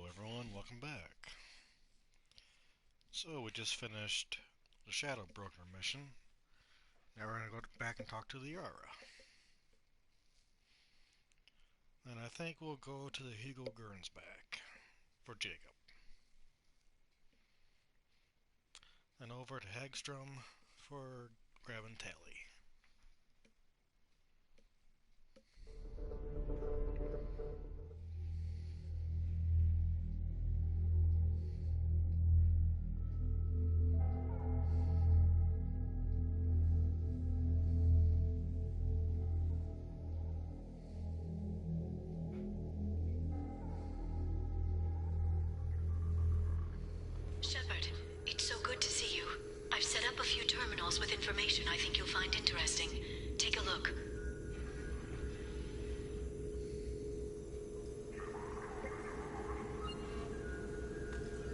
everyone, welcome back. So we just finished the Shadow Broker mission. Now we're going to go back and talk to the Yara. And I think we'll go to the Hugo Gernsback for Jacob. And over to Hagstrom for grabbing Tally. Shepard, it's so good to see you. I've set up a few terminals with information I think you'll find interesting. Take a look.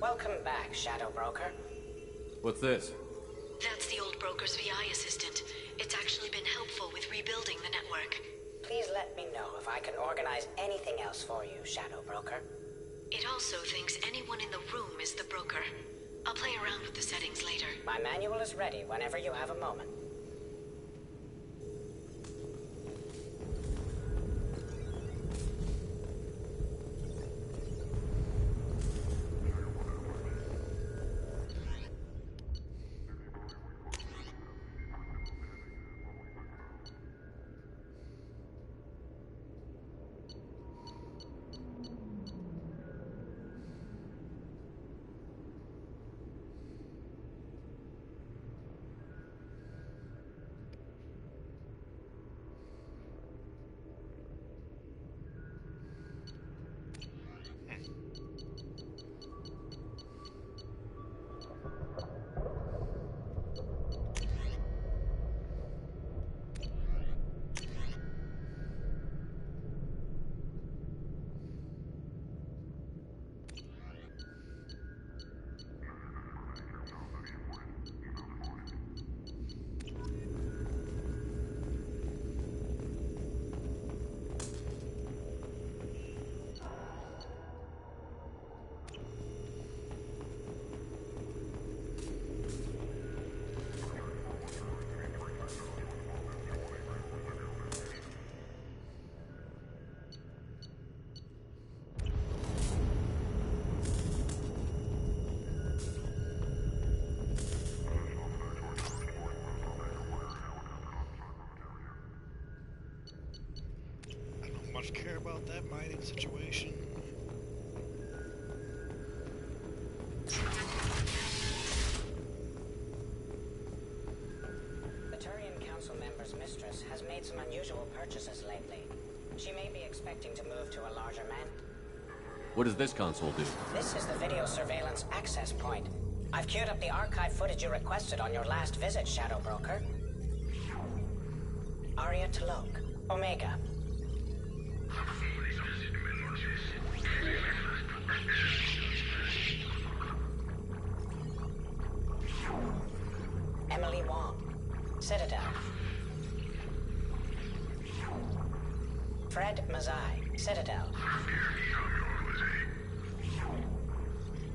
Welcome back, Shadow Broker. What's this? That's the old broker's VI assistant. It's actually been helpful with rebuilding the network. Please let me know if I can organize anything else for you, Shadow Broker. It also thinks anyone in the room is the broker. I'll play around with the settings later. My manual is ready whenever you have a moment. I don't much care about that mining situation. The Turian Council member's mistress has made some unusual purchases lately. She may be expecting to move to a larger man. What does this console do? This is the video surveillance access point. I've queued up the archive footage you requested on your last visit, Shadow Broker. Aria Talok, Omega. Emily Wong, Citadel. Fred Mazai, Citadel.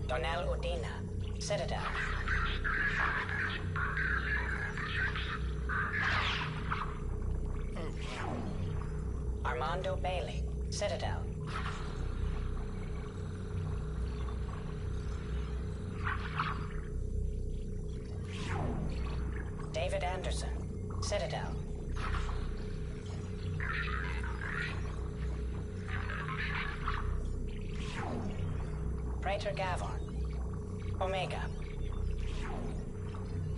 Donnell Udina, Citadel. Oh, wow. Armando Bailey, Citadel. David Anderson, Citadel. Praetor Gavon, Omega.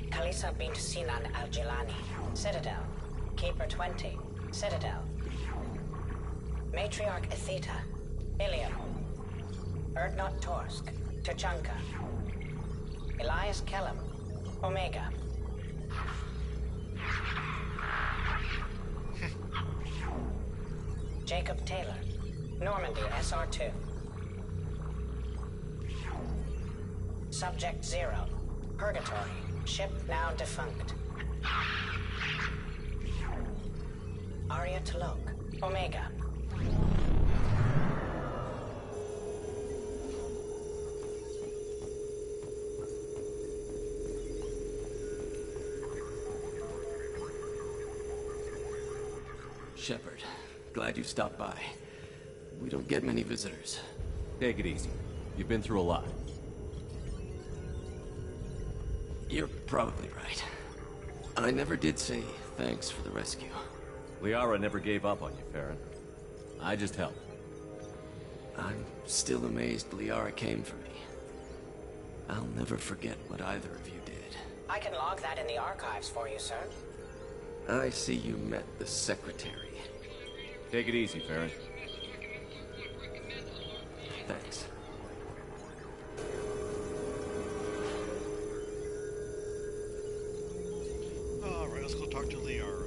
Kalisa bint Sinan Al-Jilani, Citadel. Keeper 20, Citadel. Matriarch Etheta, Ilium. Erdnot Torsk, Tuchanka. Elias Kellum, Omega. Jacob Taylor, Normandy SR2. Subject 0, Purgatory, ship now defunct. Aria Talok, Omega. Shepard, glad you stopped by. We don't get many visitors. Take it easy. You've been through a lot. You're probably right. I never did say thanks for the rescue. Liara never gave up on you, Farron. I just helped. I'm still amazed Liara came for me. I'll never forget what either of you did. I can log that in the archives for you, sir. I see you met the Secretary. Take it easy, Farron. Thanks. Alright, let's go talk to Liara.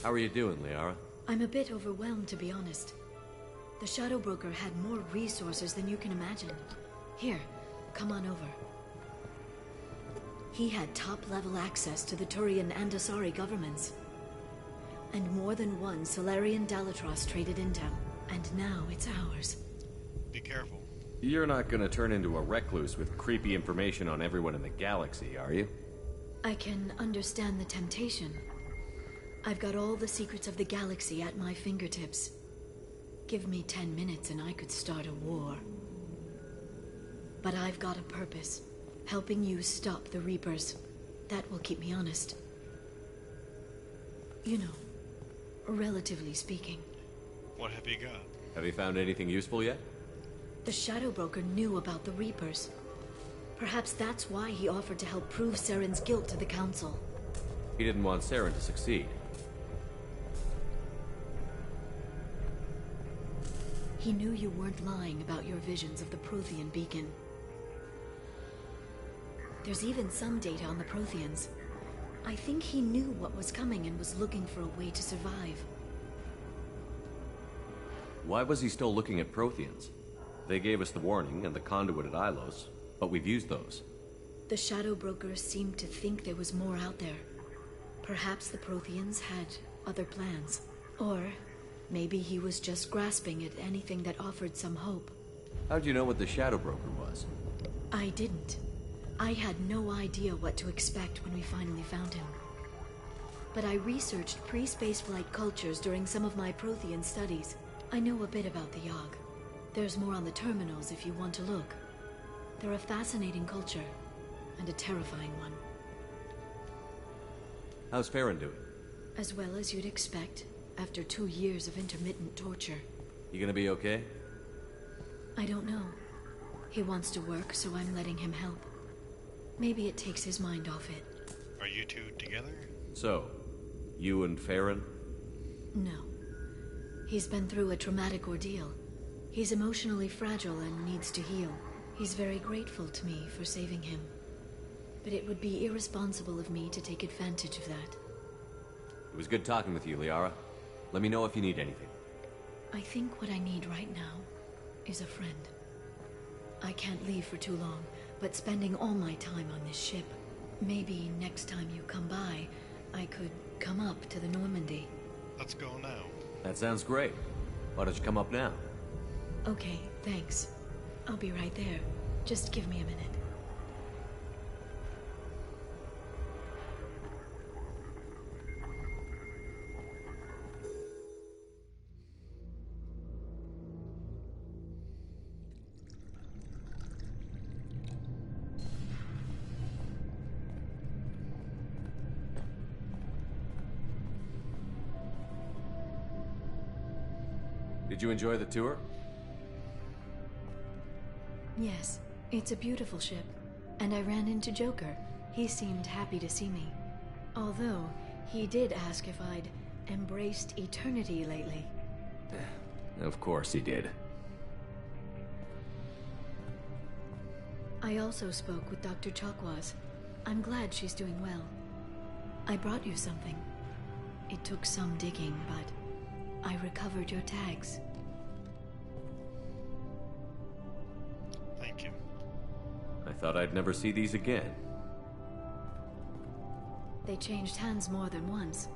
How are you doing, Liara? I'm a bit overwhelmed, to be honest. The Shadow Broker had more resources than you can imagine. Here, come on over. He had top-level access to the Turian and Asari governments. And more than one Solarian Dalatros traded intel. And now it's ours. Be careful. You're not gonna turn into a recluse with creepy information on everyone in the galaxy, are you? I can understand the temptation. I've got all the secrets of the galaxy at my fingertips. Give me 10 minutes and I could start a war. But I've got a purpose. Helping you stop the Reapers. That will keep me honest. You know, relatively speaking. What have you got? Have you found anything useful yet? The Shadow Broker knew about the Reapers. Perhaps that's why he offered to help prove Saren's guilt to the Council. He didn't want Saren to succeed. He knew you weren't lying about your visions of the Prothean beacon. There's even some data on the Protheans. I think he knew what was coming and was looking for a way to survive. Why was he still looking at Protheans? They gave us the warning and the conduit at Ilos, but we've used those. The Shadow Broker seemed to think there was more out there. Perhaps the Protheans had other plans. Or maybe he was just grasping at anything that offered some hope. How'd you know what the Shadow Broker was? I didn't. I had no idea what to expect when we finally found him. But I researched pre-spaceflight cultures during some of my Prothean studies. I know a bit about the Yogg. There's more on the terminals if you want to look. They're a fascinating culture, and a terrifying one. How's Farron doing? As well as you'd expect, after 2 years of intermittent torture. You gonna be okay? I don't know. He wants to work, so I'm letting him help. Maybe it takes his mind off it. Are you two together? So, you and Farron? No. He's been through a traumatic ordeal. He's emotionally fragile and needs to heal. He's very grateful to me for saving him. But it would be irresponsible of me to take advantage of that. It was good talking with you, Liara. Let me know if you need anything. I think what I need right now is a friend. I can't leave for too long, but spending all my time on this ship. Maybe next time you come by, I could come up to the Normandy. Let's go now. That sounds great. Why don't you come up now? Okay, thanks. I'll be right there. Just give me a minute. Did you enjoy the tour? Yes, it's a beautiful ship. And I ran into Joker. He seemed happy to see me. Although, he did ask if I'd embraced eternity lately. Of course he did. I also spoke with Dr. Chakwas. I'm glad she's doing well. I brought you something. It took some digging, but I recovered your tags. Thank you. I thought I'd never see these again. They changed hands more than once.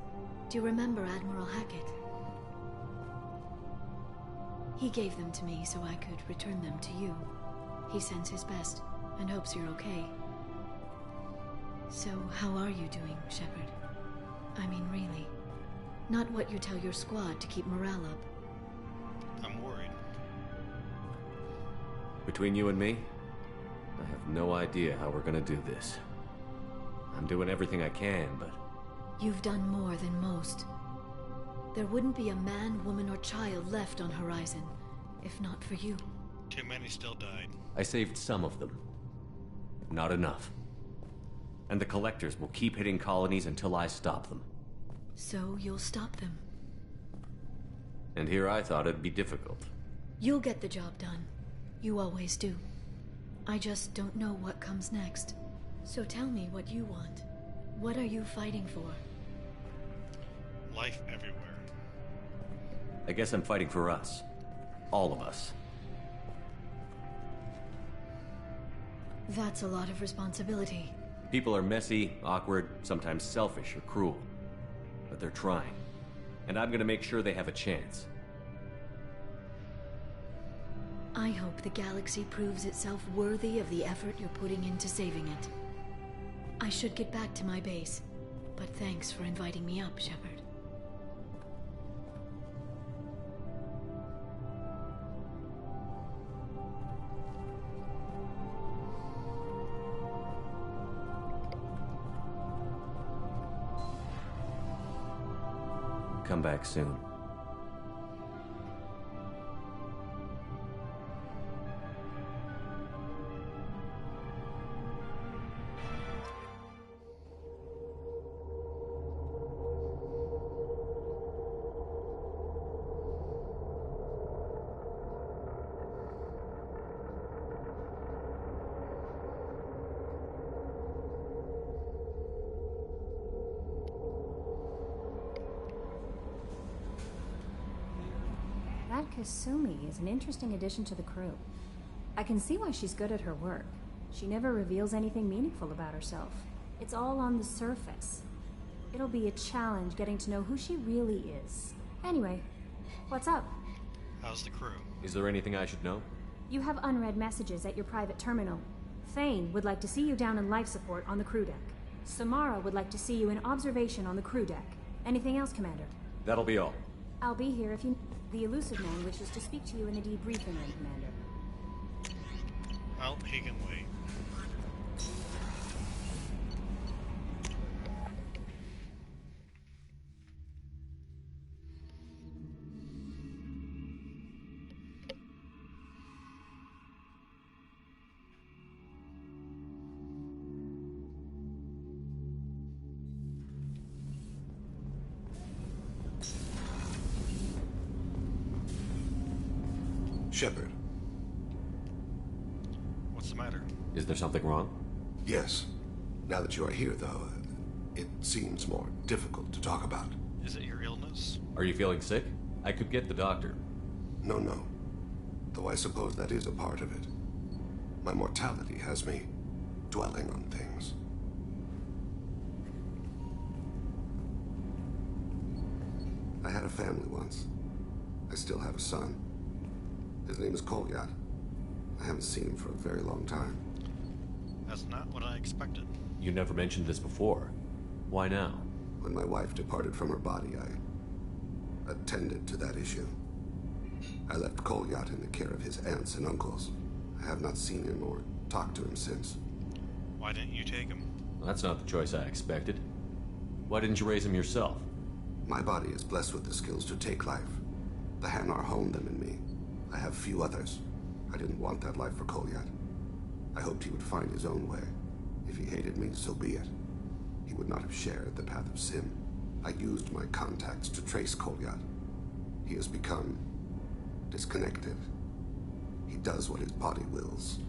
Do you remember Admiral Hackett? He gave them to me so I could return them to you. He sends his best and hopes you're okay. So, how are you doing, Shepard? I mean, really. Not what you tell your squad to keep morale up. I'm worried. Between you and me, I have no idea how we're gonna do this. I'm doing everything I can, but... You've done more than most. There wouldn't be a man, woman, or child left on Horizon, if not for you. Too many still died. I saved some of them. Not enough. And the Collectors will keep hitting colonies until I stop them. So you'll stop them. And here I thought it'd be difficult. You'll get the job done. You always do. I just don't know what comes next. So tell me what you want. What are you fighting for? Life everywhere. I guess I'm fighting for us. All of us. That's a lot of responsibility. People are messy, awkward, sometimes selfish or cruel. But they're trying. And I'm gonna make sure they have a chance. I hope the galaxy proves itself worthy of the effort you're putting into saving it. I should get back to my base, but thanks for inviting me up, Shepard. Come back soon. That Kasumi is an interesting addition to the crew. I can see why she's good at her work. She never reveals anything meaningful about herself. It's all on the surface. It'll be a challenge getting to know who she really is. Anyway, what's up? How's the crew? Is there anything I should know? You have unread messages at your private terminal. Thane would like to see you down in life support on the crew deck. Samara would like to see you in observation on the crew deck. Anything else, Commander? That'll be all. I'll be here if you... The Elusive Man wishes to speak to you in the debriefing room, Commander. Well, he can wait. Shepard. What's the matter? Is there something wrong? Yes. Now that you are here, though, it seems more difficult to talk about. Is it your illness? Are you feeling sick? I could get the doctor. No. Though I suppose that is a part of it. My mortality has me dwelling on things. I had a family once. I still have a son. His name is Kolyat. I haven't seen him for a very long time. That's not what I expected. You never mentioned this before. Why now? When my wife departed from her body, I attended to that issue. I left Kolyat in the care of his aunts and uncles. I have not seen him or talked to him since. Why didn't you take him? Well, that's not the choice I expected. Why didn't you raise him yourself? My body is blessed with the skills to take life. The Hanar honed them in me. I have few others. I didn't want that life for Kolyat. I hoped he would find his own way. If he hated me, so be it. He would not have shared the path of sin. I used my contacts to trace Kolyat. He has become disconnected. He does what his body wills.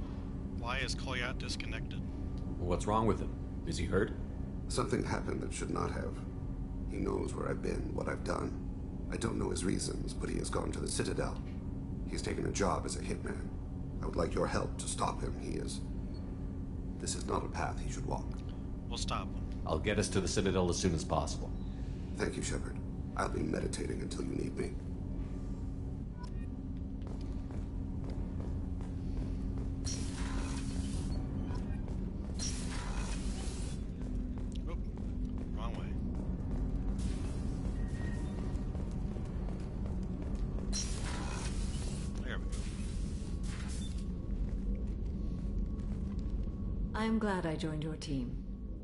Why is Kolyat disconnected? What's wrong with him? Is he hurt? Something happened that should not have. He knows where I've been, what I've done. I don't know his reasons, but he has gone to the Citadel. He's taken a job as a hitman. I would like your help to stop him. This is not a path he should walk. We'll stop him. I'll get us to the Citadel as soon as possible. Thank you, Shepard. I'll be meditating until you need me. I am glad I joined your team.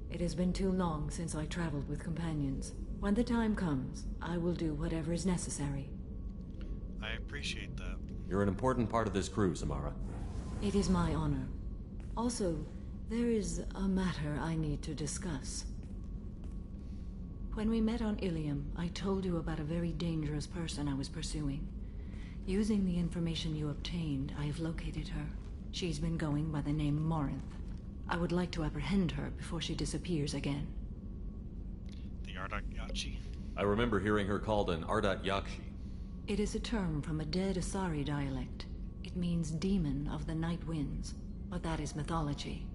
It has been too long since I traveled with companions. When the time comes, I will do whatever is necessary. I appreciate that. You're an important part of this crew, Samara. It is my honor. Also, there is a matter I need to discuss. When we met on Ilium, I told you about a very dangerous person I was pursuing. Using the information you obtained, I have located her. She's been going by the name Morinth. I would like to apprehend her before she disappears again. The Ardat Yachi? I remember hearing her called an Ardat Yakshi. It is a term from a dead Asari dialect. It means demon of the night winds, but that is mythology.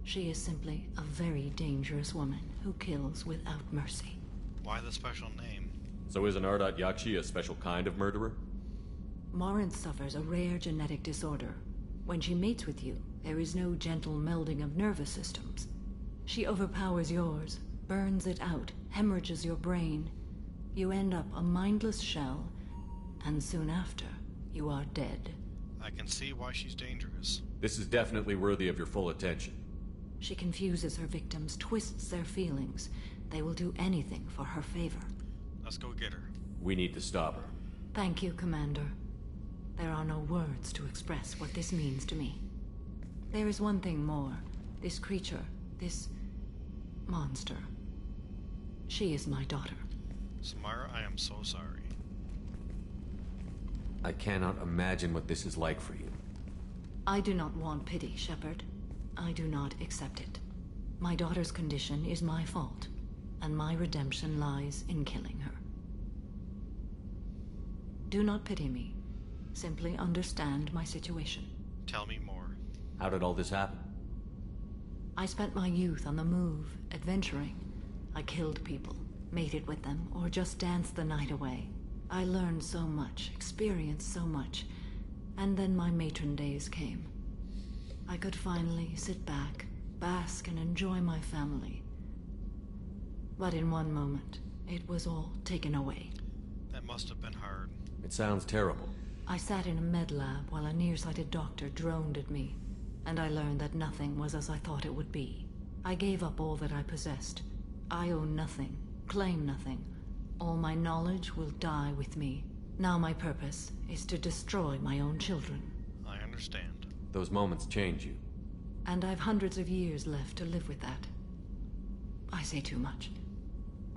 She is simply a very dangerous woman who kills without mercy. Why the special name? So is an Ardat Yakshi a special kind of murderer? Morinth suffers a rare genetic disorder. When she mates with you, there is no gentle melding of nervous systems. She overpowers yours, burns it out, hemorrhages your brain. You end up a mindless shell, and soon after, you are dead. I can see why she's dangerous. This is definitely worthy of your full attention. She confuses her victims, twists their feelings. They will do anything for her favor. Let's go get her. We need to stop her. Thank you, Commander. There are no words to express what this means to me. There is one thing more. This creature, this monster. She is my daughter. Samara, I am so sorry. I cannot imagine what this is like for you. I do not want pity, Shepard. I do not accept it. My daughter's condition is my fault, and my redemption lies in killing her. Do not pity me. Simply understand my situation. Tell me more. How did all this happen? I spent my youth on the move, adventuring. I killed people, mated with them, or just danced the night away. I learned so much, experienced so much, and then my matron days came. I could finally sit back, bask, and enjoy my family. But in one moment, it was all taken away. That must have been hard. It sounds terrible. I sat in a med lab while a nearsighted doctor droned at me, and I learned that nothing was as I thought it would be. I gave up all that I possessed. I own nothing, claim nothing. All my knowledge will die with me. Now my purpose is to destroy my own children. I understand. Those moments change you. And I've hundreds of years left to live with that. I say too much.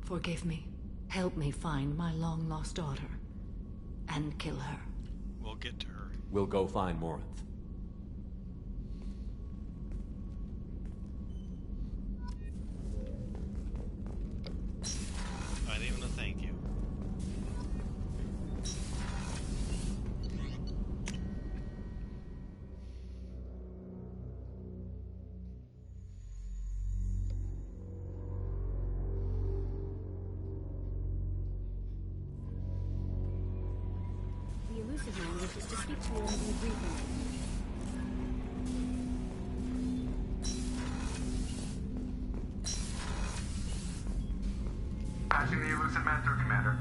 Forgive me. Help me find my long-lost daughter. And kill her. We'll get to her. We'll go find Morinth. I didn't even thank you. The elusive man wishes to speak to you in the briefing. Patching the elusive man through, Commander.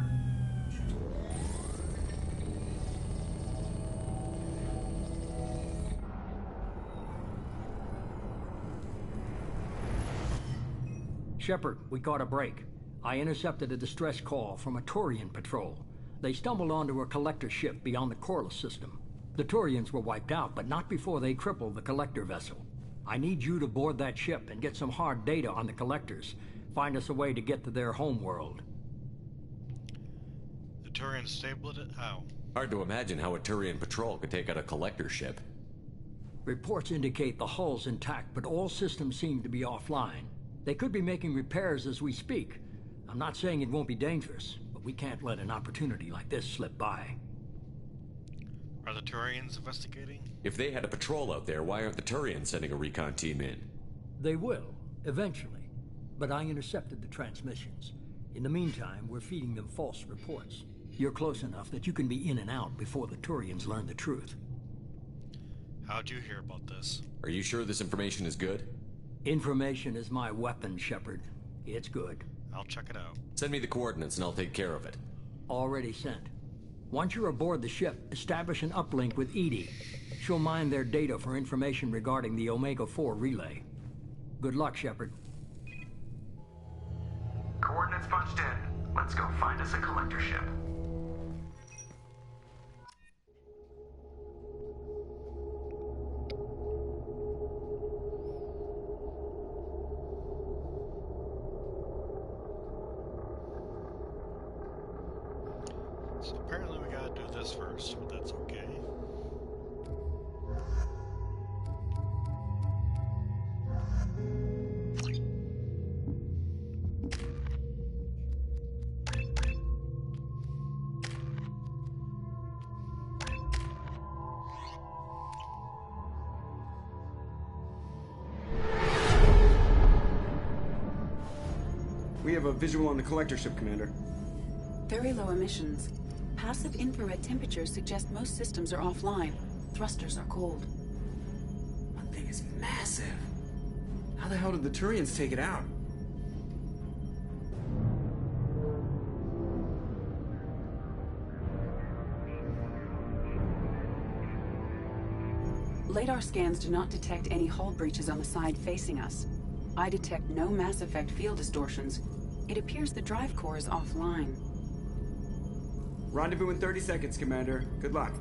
Shepard, we caught a break. I intercepted a distress call from a Turian patrol. They stumbled onto a collector ship beyond the Corliss system. The Turians were wiped out, but not before they crippled the collector vessel. I need you to board that ship and get some hard data on the collectors. Find us a way to get to their homeworld. The Turians stabled it? How? Hard to imagine how a Turian patrol could take out a collector ship. Reports indicate the hull's intact, but all systems seem to be offline. They could be making repairs as we speak. I'm not saying it won't be dangerous, but we can't let an opportunity like this slip by. Are the Turians investigating? If they had a patrol out there, why aren't the Turians sending a recon team in? They will, eventually. But I intercepted the transmissions. In the meantime, we're feeding them false reports. You're close enough that you can be in and out before the Turians learn the truth. How'd you hear about this? Are you sure this information is good? Information is my weapon, Shepard. It's good. I'll check it out. Send me the coordinates and I'll take care of it. Already sent. Once you're aboard the ship, establish an uplink with EDI. She'll mine their data for information regarding the Omega-4 relay. Good luck, Shepard. Coordinates punched in. Let's go find us a collector ship. So apparently we gotta do this first, but that's okay. We have a visual on the collector ship, Commander. Very low emissions. Passive infrared temperatures suggest most systems are offline. Thrusters are cold. That thing is massive. How the hell did the Turians take it out? Radar scans do not detect any hull breaches on the side facing us. I detect no Mass Effect field distortions. It appears the drive core is offline. Rendezvous in 30 seconds, Commander. Good luck.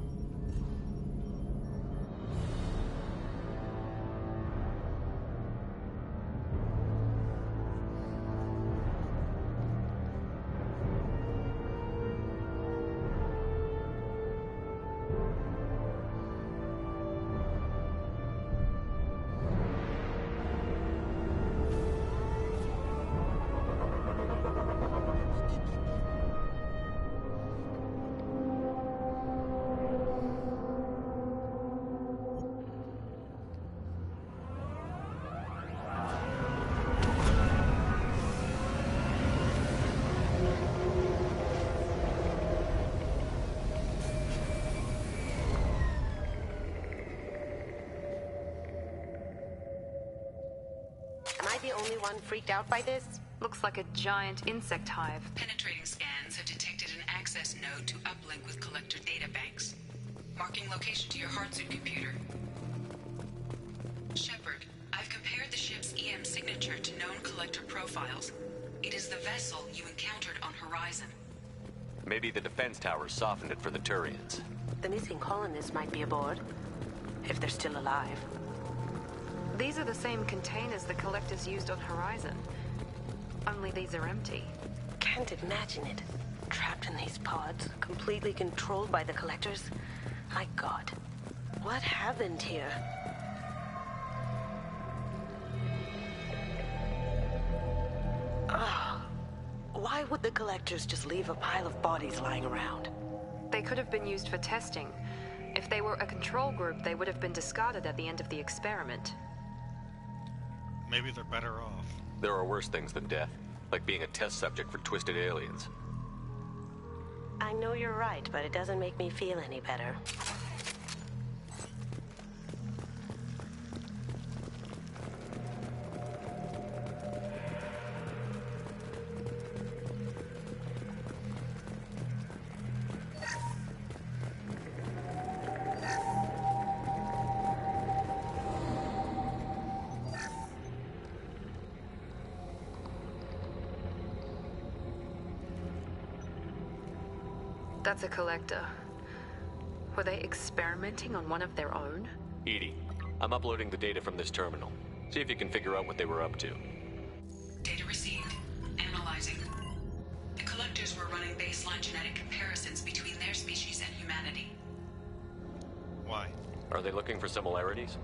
The only one freaked out by this? Looks like a giant insect hive. Penetrating scans have detected an access node to uplink with collector databanks. Marking location to your hardsuit computer. Shepard, I've compared the ship's EM signature to known collector profiles. It is the vessel you encountered on Horizon. Maybe the defense towers softened it for the Turians. The missing colonists might be aboard. If they're still alive. These are the same containers the collectors used on Horizon. Only these are empty. Can't imagine it. Trapped in these pods, completely controlled by the collectors. My God. What happened here? Ugh. Why would the collectors just leave a pile of bodies lying around? They could have been used for testing. If they were a control group, they would have been discarded at the end of the experiment. Maybe they're better off. There are worse things than death, like being a test subject for twisted aliens. I know you're right, but it doesn't make me feel any better. That's a collector. Were they experimenting on one of their own? EDI, I'm uploading the data from this terminal. See if you can figure out what they were up to. Data received. Analyzing. The collectors were running baseline genetic comparisons between their species and humanity. Why? Are they looking for similarities?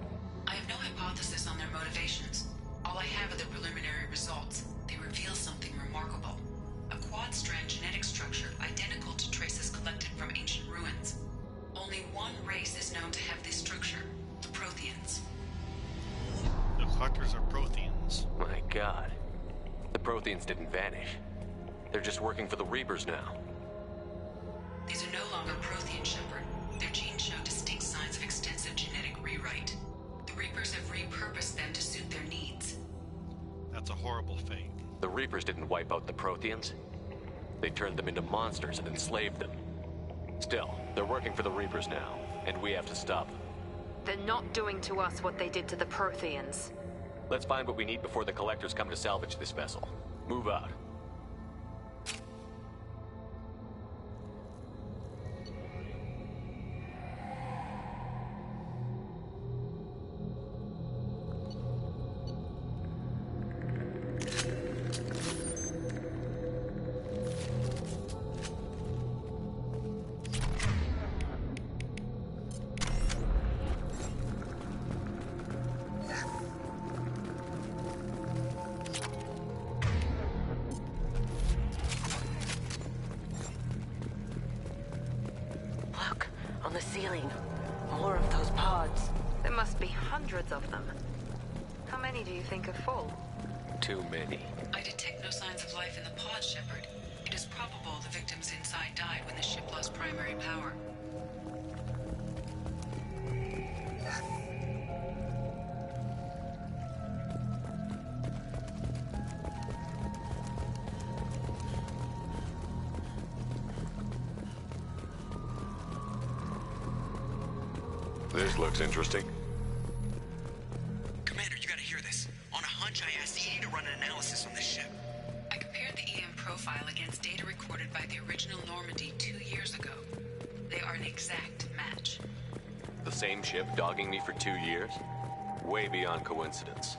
I have no hypothesis on their motivations. All I have are the preliminary results. They reveal something remarkable. A quad-strand genetic structure identical to traces collected from ancient ruins. Only one race is known to have this structure, the Protheans. The collectors are Protheans. My God. The Protheans didn't vanish. They're just working for the Reapers now. These are no longer Prothean, Shepard. Their genes show distinct signs of extensive genetic rewrite. The Reapers have repurposed them to suit their needs. That's a horrible fate. The Reapers didn't wipe out the Protheans. They turned them into monsters and enslaved them. Still, they're working for the Reapers now, and we have to stop them. They're not doing to us what they did to the Protheans. Let's find what we need before the collectors come to salvage this vessel. Move out. Look, on the ceiling. More of those pods. There must be hundreds of them. How many do you think are full? Too many. I detect no signs of life in the pod, Shepard. It is probable the victims inside died when the ship lost primary power. This looks interesting. Commander, you gotta hear this. On a hunch, I asked ENG to run an analysis on this ship. I compared the EM profile against data recorded by the original Normandy 2 years ago. They are an exact match. The same ship dogging me for 2 years? Way beyond coincidence.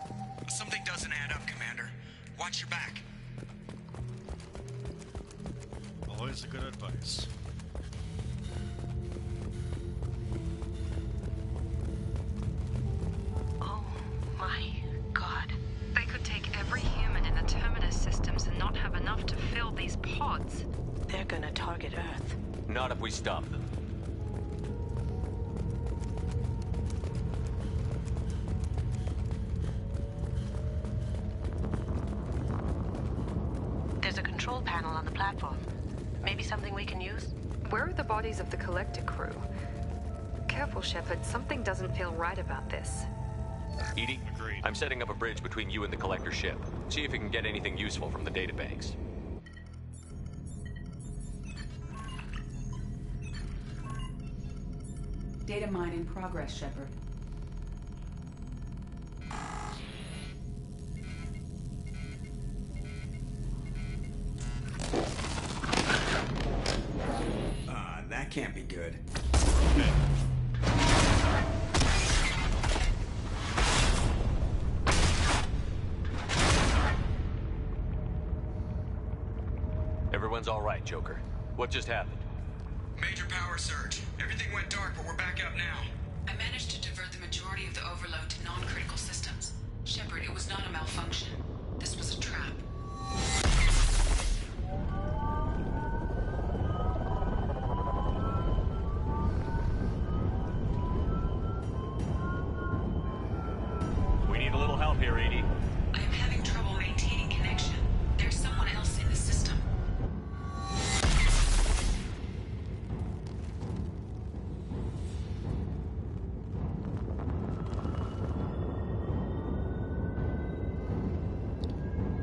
Something doesn't add up, Commander. Watch your back. Always a good advice. Oh my god. They could take every human in the Terminus systems and not have enough to fill these pods. They're gonna target Earth. Not if we stop them. There's a control panel on the platform. Maybe something we can use? Where are the bodies of the collector crew? Careful, Shepard. Something doesn't feel right about this. Edie, Agreed. I'm setting up a bridge between you and the collector ship. See if you can get anything useful from the databanks. Data mine in progress, Shepard. That can't be good. Everyone's all right, Joker. What just happened? Major power surge. Everything went dark, but we're back up now. I managed to divert the majority of the overload to non-critical systems. Shepard, it was not a malfunction. This was a trap. We need a little help here, Edie. I am having trouble maintaining connection. There's someone else in the system.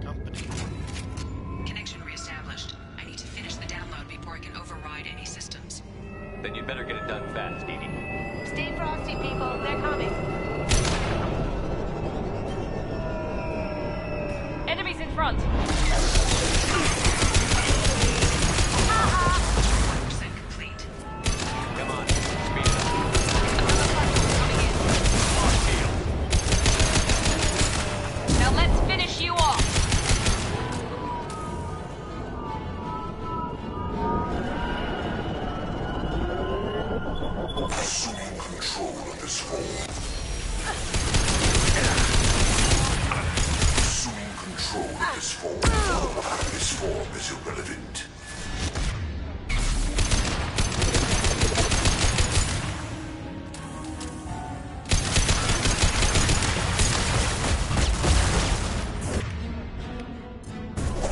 Company. Connection reestablished. I need to finish the download before I can override any systems. Then you'd better get it done fast, Edie. Stay frosty, people. They're coming. Enemies in front! 100% complete. Come on, speed it up. Now let's finish you off! Assume control of this form. Assume control of this form. This form is irrelevant.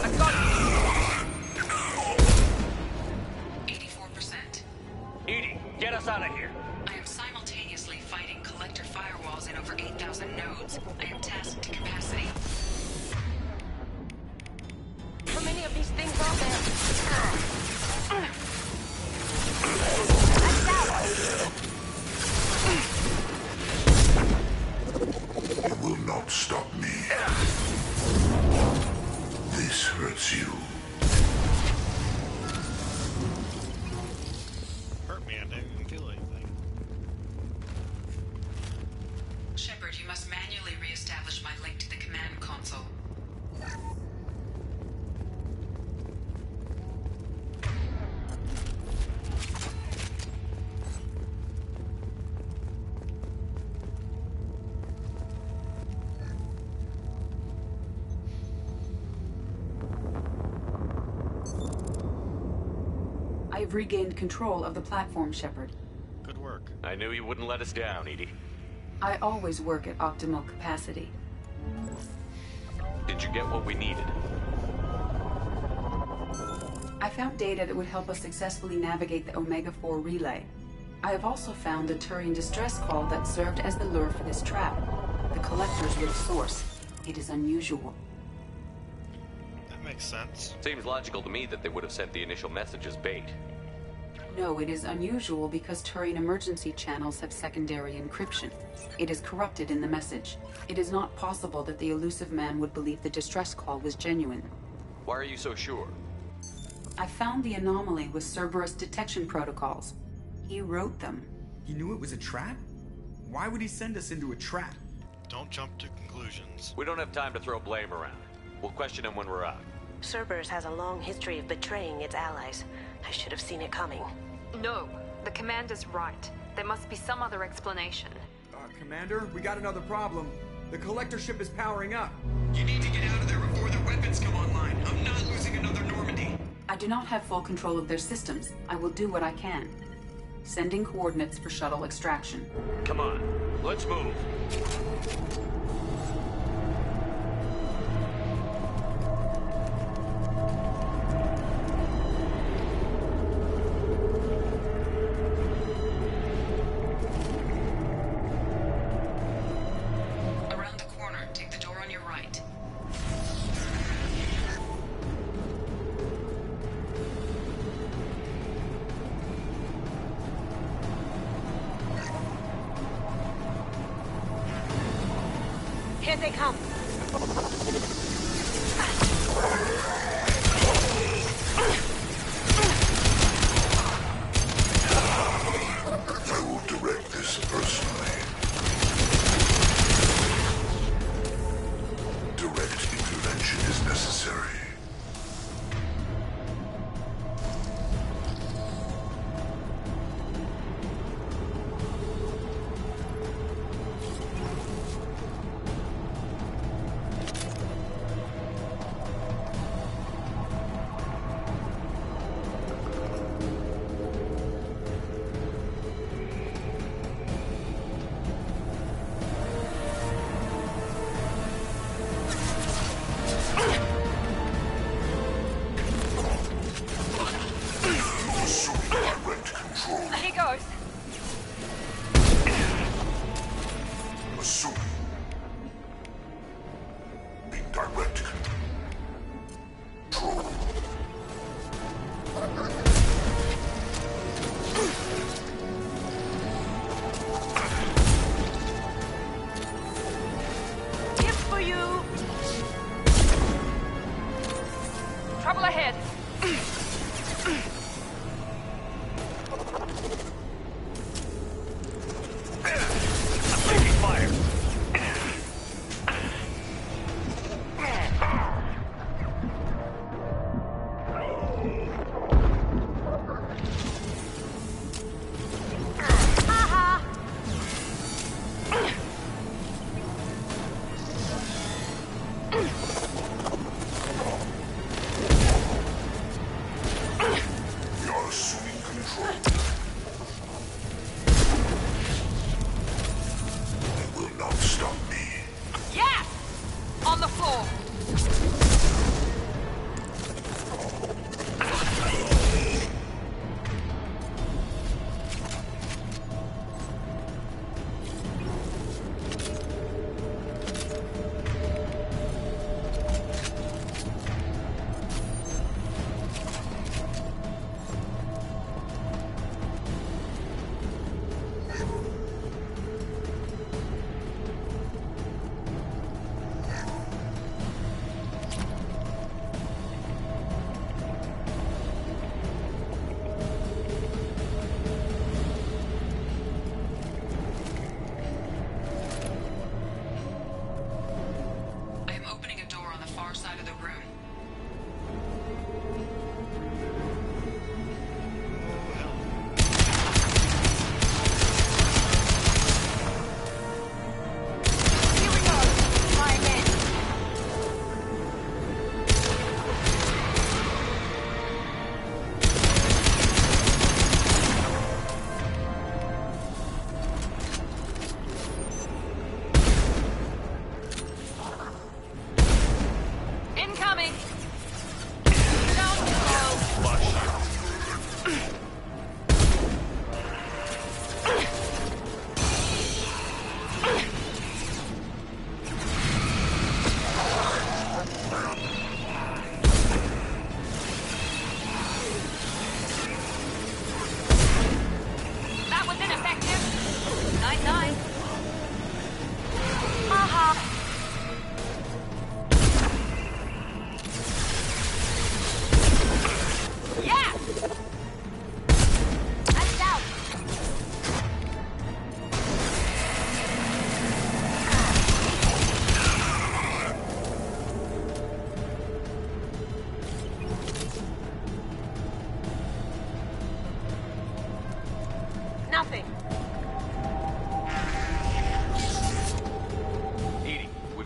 I've got you! 84%. Edie, get us out of here. I am simultaneously fighting collector firewalls in over 8,000 nodes. I am tasked to capacity. How many of these things are there? You will not not stop me. This hurts you. Hurt me, I didn't even kill anything. Shepard, you must manually re-establish my link to the command console. I have regained control of the platform, Shepard. Good work. I knew you wouldn't let us down, Edie. I always work at optimal capacity. Did you get what we needed? I found data that would help us successfully navigate the Omega-4 relay. I have also found a Turian distress call that served as the lure for this trap. The Collectors were the source. It is unusual. That makes sense. Seems logical to me that they would have sent the initial message as bait. No, it is unusual because Turian emergency channels have secondary encryption. It is corrupted in the message. It is not possible that the elusive man would believe the distress call was genuine. Why are you so sure? I found the anomaly with Cerberus detection protocols. He wrote them. He knew it was a trap? Why would he send us into a trap? Don't jump to conclusions. We don't have time to throw blame around. We'll question him when we're out. Cerberus has a long history of betraying its allies. I should have seen it coming. No, the commander's right. There must be some other explanation. Commander, we got another problem. The collector ship is powering up. You need to get out of there before their weapons come online. I'm not losing another Normandy. I do not have full control of their systems. I will do what I can. Sending coordinates for shuttle extraction. Come on, let's move. Around the corner, take the door on your right. Here they come. I will direct this personally. Direct intervention is necessary. He goes. Assuming. Being direct control. Tip for you. Trouble ahead. We are assuming control. They will not stop me. Yeah! On the floor.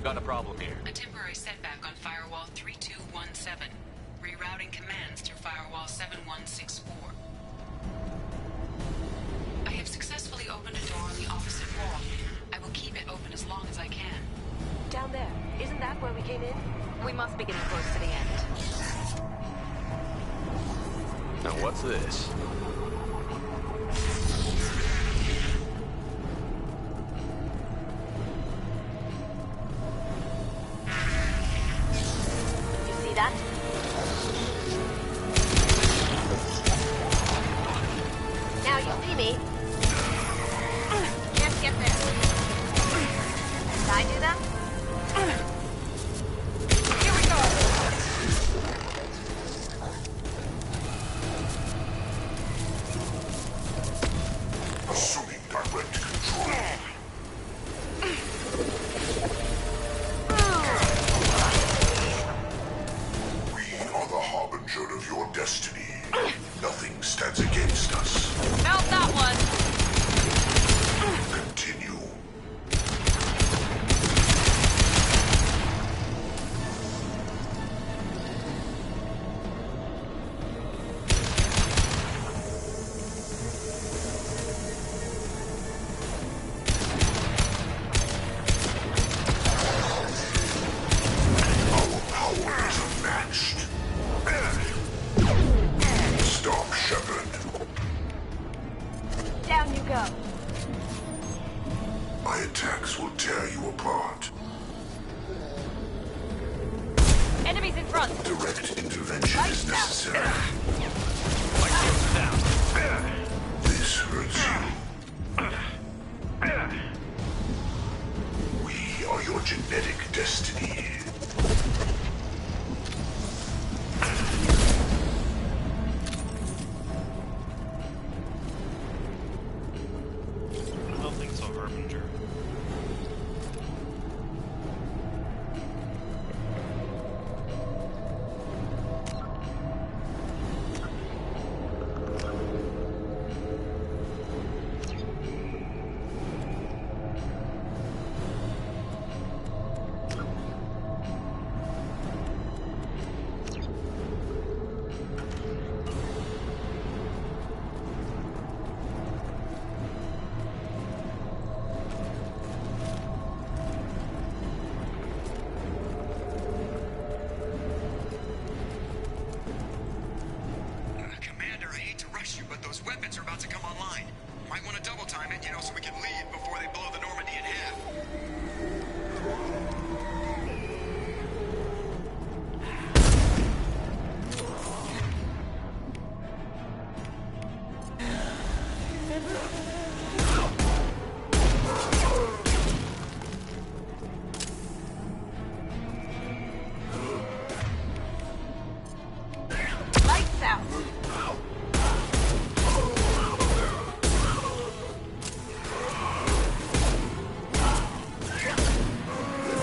got a problem here. A temporary setback on Firewall 3217. Rerouting commands through Firewall 7164. I have successfully opened a door on the opposite wall. I will keep it open as long as I can. Down there. Isn't that where we came in? We must be getting close to the end. Now what's this? You see that? Now you see me. Can't get there. Did I do that? Here we go. Assuming direct control. We are the harbinger of your destiny. Nothing stands against us. Felt that one. Continue. Our power is unmatched. Stop, Shepard. Down you go. My attacks will tear you apart. Enemies in front. Direct intervention is Lights out. necessary. This hurts you. We are your genetic destiny. I don't think so, Harbinger. Commander, I hate to rush you, but those weapons are about to come online. Might want to double time it, so we can leave before they blow the Normandy in half. Lights out.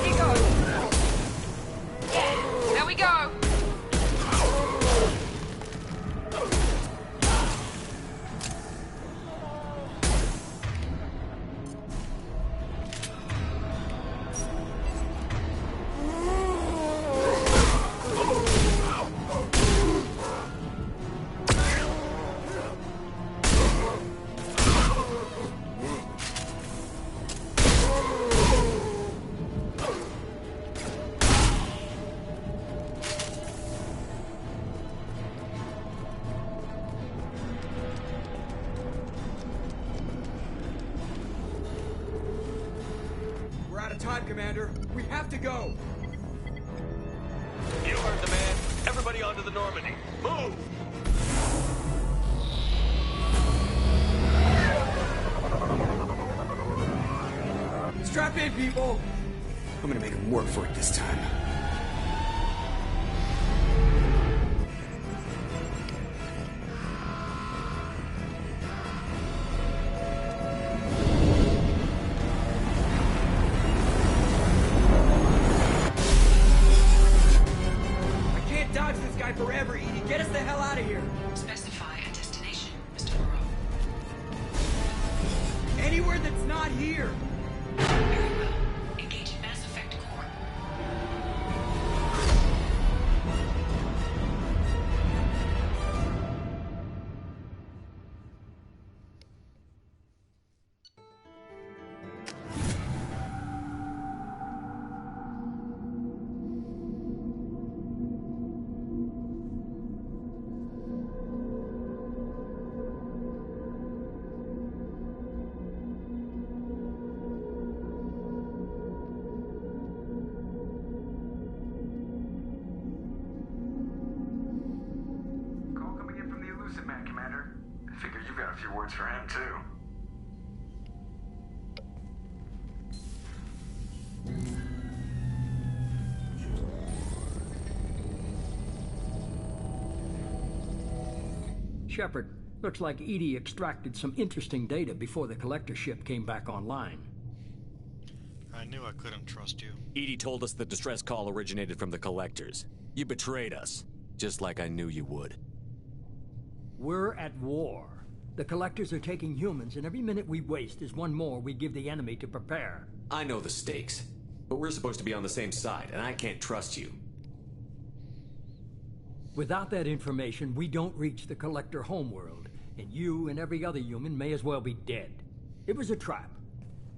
Here goes. There we go. We're out of time, Commander. We have to go. You heard the man. Everybody onto the Normandy. Move! Strap in, people. I'm gonna make him work for it this time. I can't dodge this guy forever, Edie. Get us the hell out of here. Specify a destination, Mr. Moreau. Anywhere that's not here. Very well. Engaging Mass Effect Core. reports for him, too. Shepard, looks like EDI extracted some interesting data before the collector ship came back online. I knew I couldn't trust you. EDI told us the distress call originated from the collectors. You betrayed us, just like I knew you would. We're at war. The collectors are taking humans, and every minute we waste is one more we give the enemy to prepare. I know the stakes, but we're supposed to be on the same side, and I can't trust you. Without that information, we don't reach the collector homeworld, and you and every other human may as well be dead. It was a trap,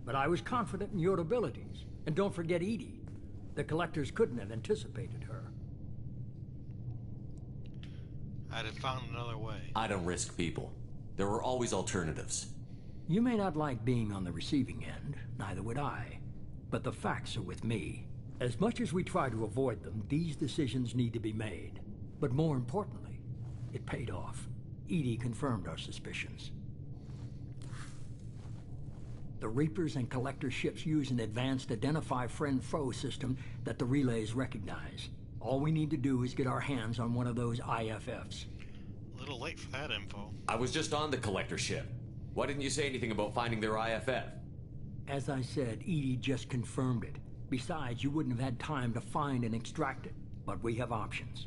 but I was confident in your abilities. And don't forget EDI. The collectors couldn't have anticipated her. I'd have found another way. I don't risk people. There are always alternatives. You may not like being on the receiving end, neither would I. But the facts are with me. As much as we try to avoid them, these decisions need to be made. But more importantly, it paid off. EDI confirmed our suspicions. The Reapers and Collector ships use an advanced Identify Friend-Foe system that the relays recognize. All we need to do is get our hands on one of those IFFs. A little late for that info. I was just on the Collector ship. Why didn't you say anything about finding their IFF? As I said, EDI just confirmed it. Besides, you wouldn't have had time to find and extract it. But we have options.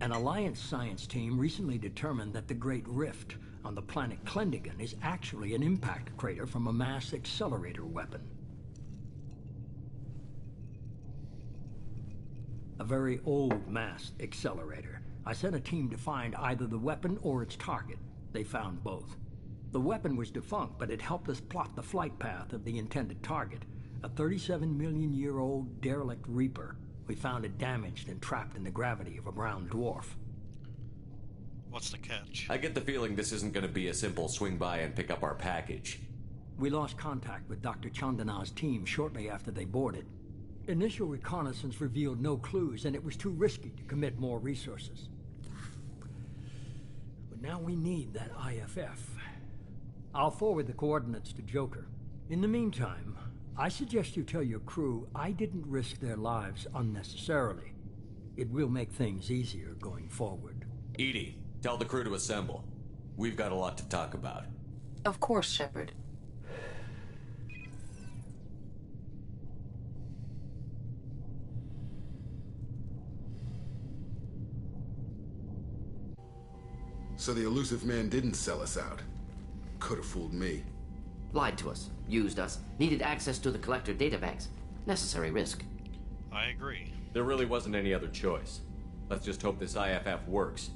An Alliance science team recently determined that the Great Rift on the planet Klendigan is actually an impact crater from a mass accelerator weapon. A very old mass accelerator. I sent a team to find either the weapon or its target. They found both. The weapon was defunct, but it helped us plot the flight path of the intended target, a 37-million-year-old derelict Reaper. We found it damaged and trapped in the gravity of a brown dwarf. What's the catch? I get the feeling this isn't going to be a simple swing by and pick up our package. We lost contact with Dr. Chandana's team shortly after they boarded. Initial reconnaissance revealed no clues, and it was too risky to commit more resources. But now we need that IFF. I'll forward the coordinates to Joker. In the meantime, I suggest you tell your crew I didn't risk their lives unnecessarily. It will make things easier going forward. EDI, tell the crew to assemble. We've got a lot to talk about. Of course, Shepard. So the elusive man didn't sell us out. Could have fooled me. Lied to us, used us, needed access to the Collector databanks. Necessary risk. I agree. There really wasn't any other choice. Let's just hope this IFF works.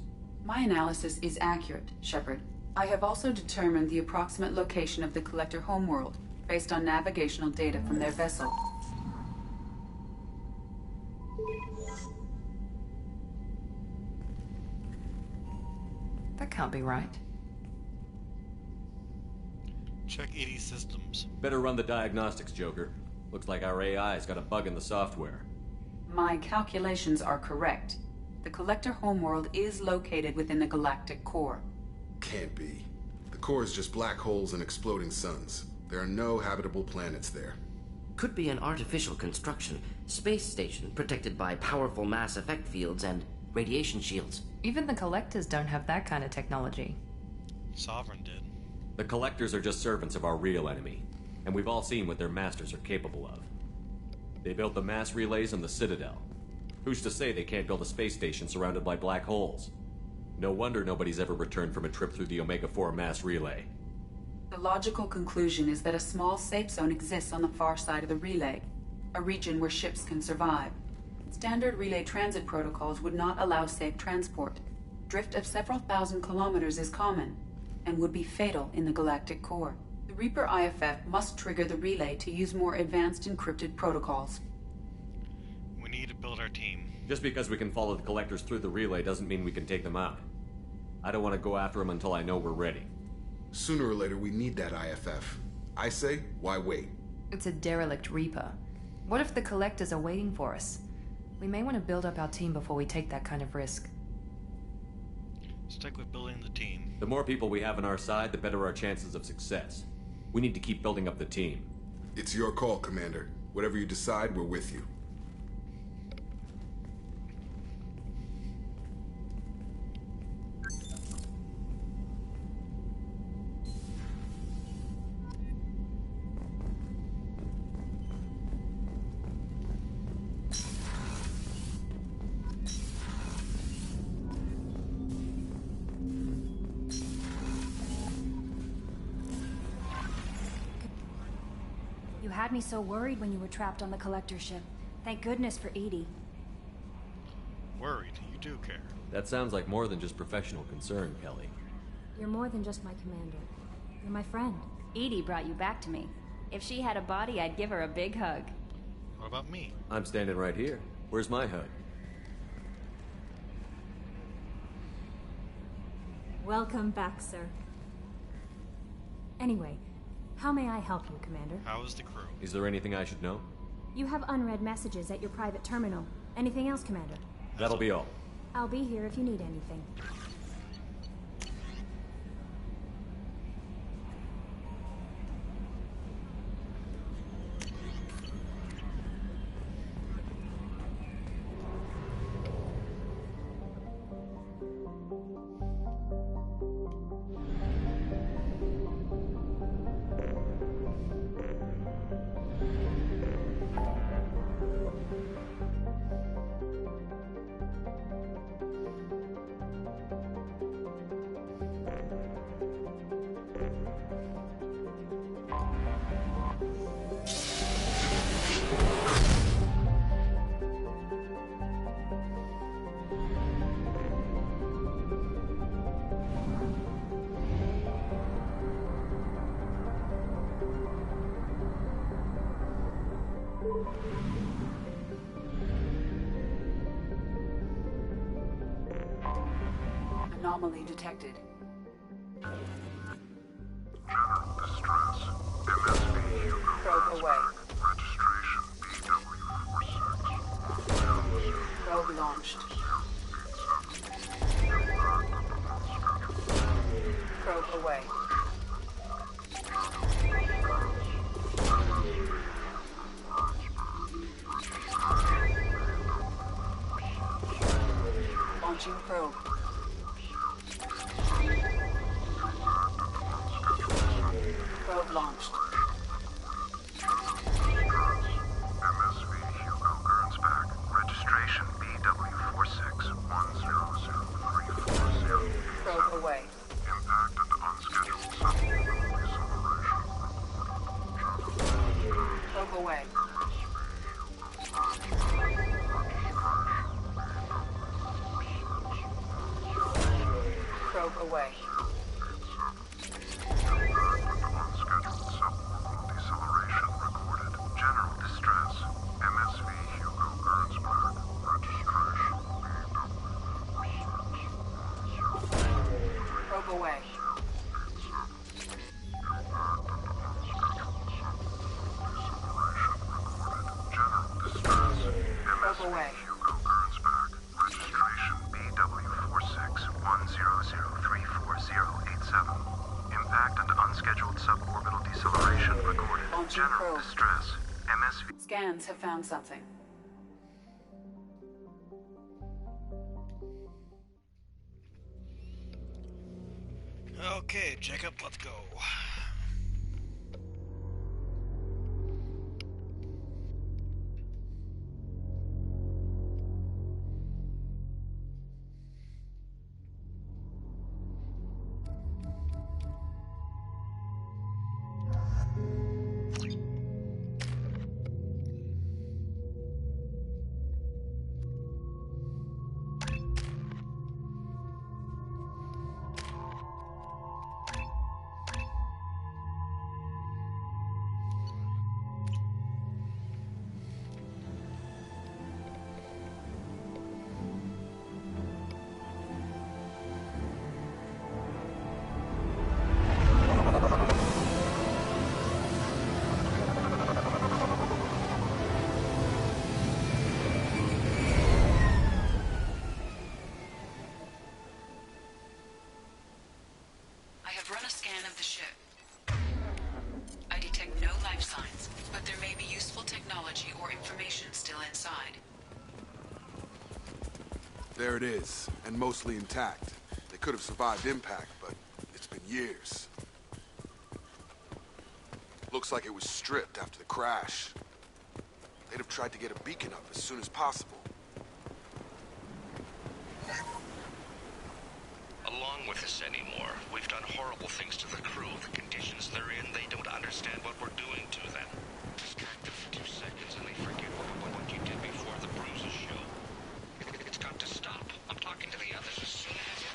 My analysis is accurate, Shepard. I have also determined the approximate location of the Collector homeworld, based on navigational data from their vessel. That can't be right. Check EDI systems. Better run the diagnostics, Joker. Looks like our AI's got a bug in the software. My calculations are correct. The Collector homeworld is located within the galactic core. Can't be. The core is just black holes and exploding suns. There are no habitable planets there. Could be an artificial construction, space station protected by powerful mass effect fields and radiation shields. Even the Collectors don't have that kind of technology. Sovereign did. The Collectors are just servants of our real enemy, and we've all seen what their masters are capable of. They built the mass relays in the Citadel. Who's to say they can't build a space station surrounded by black holes? No wonder nobody's ever returned from a trip through the Omega-4 mass relay. The logical conclusion is that a small safe zone exists on the far side of the relay, a region where ships can survive. Standard relay transit protocols would not allow safe transport. Drift of several thousand kilometers is common, and would be fatal in the galactic core. The Reaper IFF must trigger the relay to use more advanced encrypted protocols. We need to build our team. Just because we can follow the Collectors through the relay doesn't mean we can take them out. I don't want to go after them until I know we're ready. Sooner or later, we need that IFF. I say, why wait? It's a derelict Reaper. What if the Collectors are waiting for us? We may want to build up our team before we take that kind of risk. Stick with building the team. The more people we have on our side, the better our chances of success. We need to keep building up the team. It's your call, Commander. Whatever you decide, we're with you. You had me so worried when you were trapped on the collector ship. Thank goodness for Edie. Worried? You do care. That sounds like more than just professional concern, Kelly. You're more than just my commander. You're my friend. Edie brought you back to me. If she had a body, I'd give her a big hug. What about me? I'm standing right here. Where's my hug? Welcome back, sir. Anyway, how may I help you, Commander? How is the crew? Is there anything I should know? You have unread messages at your private terminal. Anything else, Commander? That'll be all. I'll be here if you need anything. Anomaly detected. General distress. MSV Hugo. Probe away. Registration BW46. Probe launched. Probe away. Launching probe. Probe launched. MSV Hugo Gernsback. Registration BW46100340. Probe away. Impact and unscheduled suborbital deceleration. Probe away. Probe away. Unscheduled suborbital deceleration recorded. General distress. MSV Hugo Gernsback. Registration Probe away. General distress. Probe away. Hugo Gernsback. Registration BW4610034087. Impact and unscheduled suborbital deceleration recorded. Launching General probe. distress. MSV. Scans have found something. Okay, Jacob, let's go. There it is, and mostly intact. They could have survived impact, but it's been years. Looks like it was stripped after the crash. They'd have tried to get a beacon up as soon as possible. Along with this anymore. We've done horrible things to the crew. The conditions they're in, they don't understand what we're doing to them. Distract them for 2 seconds and they forget what you did before the bruises show. It's got to stop. I'm talking to the others as soon as it...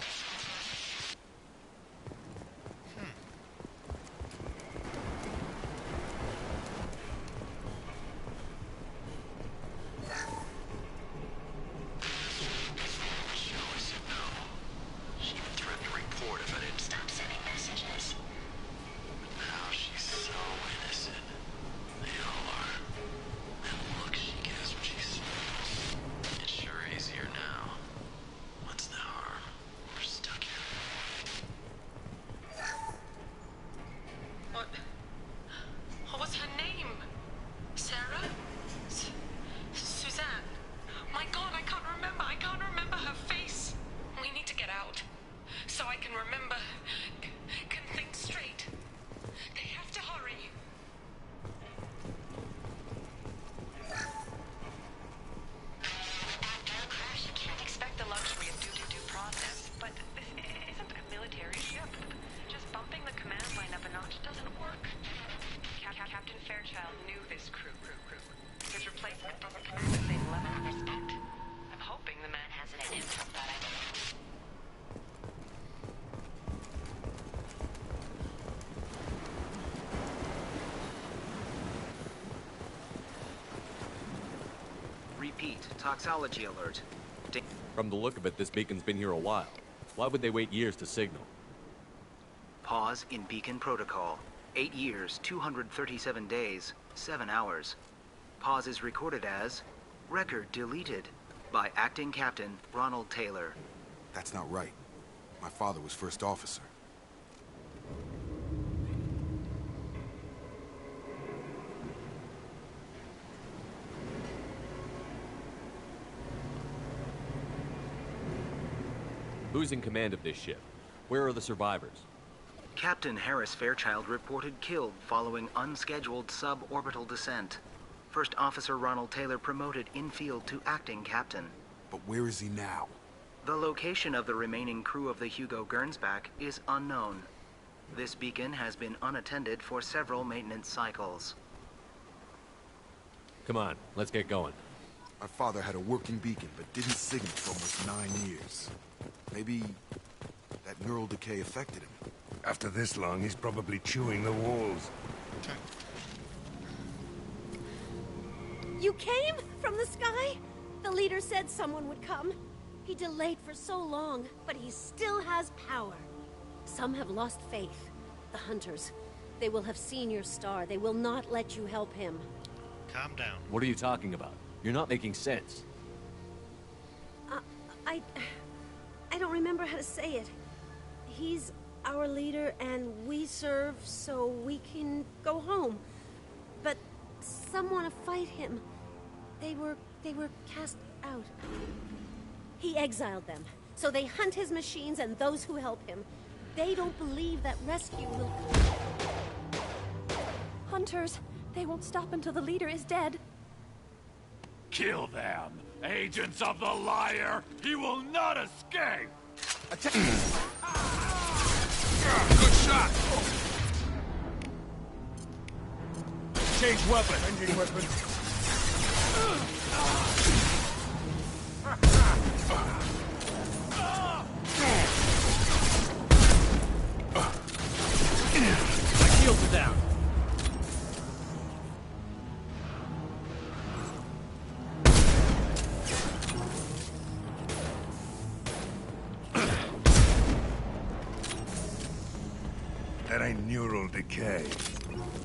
Repeat, toxology alert. From the look of it, this beacon's been here a while. Why would they wait years to signal? Pause in beacon protocol. 8 years, 237 days, 7 hours. Pause is recorded as record deleted by Acting Captain Ronald Taylor. That's not right. My father was first officer. Who's in command of this ship? Where are the survivors? Captain Harris Fairchild reported killed following unscheduled suborbital descent. First Officer Ronald Taylor promoted in-field to acting captain. But where is he now? The location of the remaining crew of the Hugo Gernsback is unknown. This beacon has been unattended for several maintenance cycles. Come on, let's get going. My father had a working beacon, but didn't signal for almost 9 years. Maybe that neural decay affected him. After this long, he's probably chewing the walls. You came from the sky? The leader said someone would come. He delayed for so long, but he still has power. Some have lost faith. The hunters. They will have seen your star. They will not let you help him. Calm down. What are you talking about? You're not making sense. I don't remember how to say it. He's our leader and we serve so we can go home. But some want to fight him. They were cast out. He exiled them. So they hunt his machines and those who help him. They don't believe that rescue will come. Hunters, they won't stop until the leader is dead. Kill them! Agents of the liar! He will not escape! Good shot! Change weapon! Changing weapon. My shields are down. That ain't neural decay.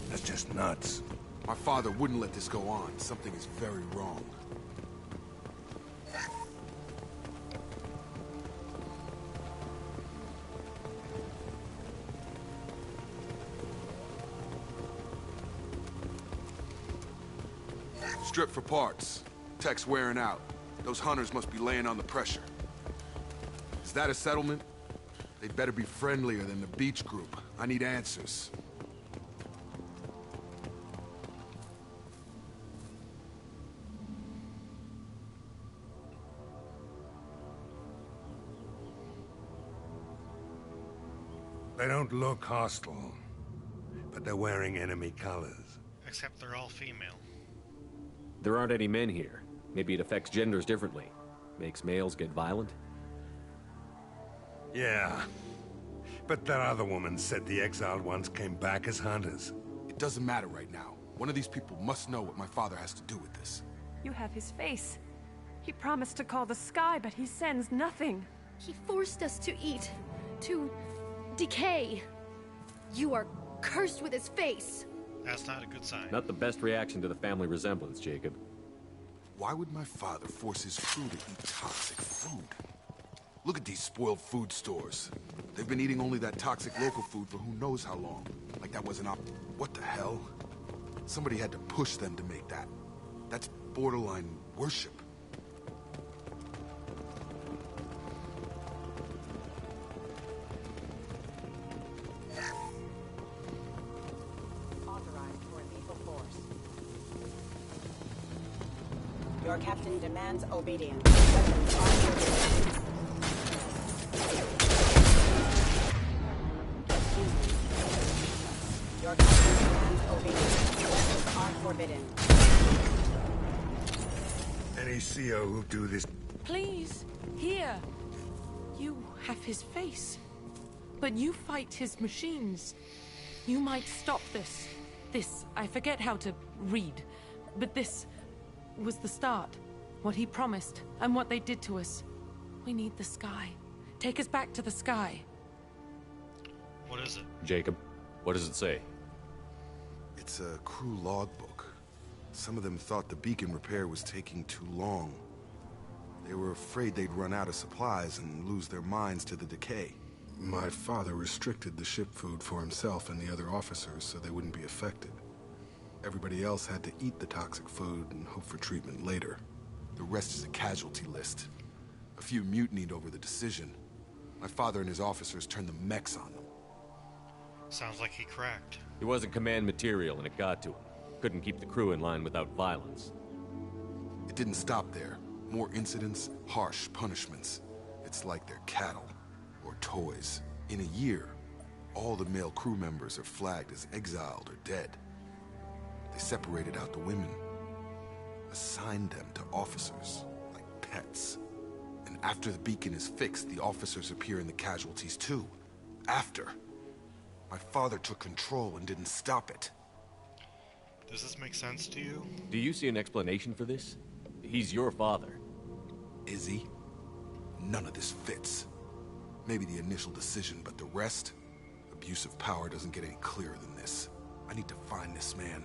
That's just nuts. My father wouldn't let this go on. Something is very wrong. Strip for parts. Tech's wearing out. Those hunters must be laying on the pressure. that a settlement? They'd better be friendlier than the beach group. I need answers. They don't look hostile, but they're wearing enemy colors. Except they're all female. There aren't any men here. Maybe it affects genders differently. Makes males get violent? Yeah. But that other woman said the exiled ones came back as hunters. It doesn't matter right now. One of these people must know what my father has to do with this. You have his face. He promised to call the sky, but he sends nothing. He forced us to eat, to decay. You are cursed with his face. That's not a good sign. Not the best reaction to the family resemblance, Jacob. Why would my father force his crew to eat toxic food? Look at these spoiled food stores. They've been eating only that toxic local food for who knows how long. Like that was an What the hell? Somebody had to push them to make that. That's borderline worship. Authorized for lethal force. Your captain demands obedience. Weapons are forbidden. Your captain demands obedience. Weapons are forbidden. Any CO who do this... Please, here. You have his face. But you fight his machines. You might stop this. This, I forget how to read. But this was the start. What he promised, and what they did to us. We need the sky. Take us back to the sky. What is it? Jacob, what does it say? It's a crew logbook. Some of them thought the beacon repair was taking too long. They were afraid they'd run out of supplies and lose their minds to the decay. My father restricted the ship food for himself and the other officers so they wouldn't be affected. Everybody else had to eat the toxic food and hope for treatment later. The rest is a casualty list. A few mutinied over the decision. My father and his officers turned the mechs on them. Sounds like he cracked. He wasn't command material and it got to him. Couldn't keep the crew in line without violence. It didn't stop there. More incidents, harsh punishments. It's like they're cattle. Or toys. In a year, all the male crew members are flagged as exiled or dead. They separated out the women. Assigned them to officers, like pets. And after the beacon is fixed, the officers appear in the casualties too. After. My father took control and didn't stop it. Does this make sense to you? Do you see an explanation for this? He's your father. Is he? None of this fits. Maybe the initial decision, but the rest? Abuse of power doesn't get any clearer than this. I need to find this man.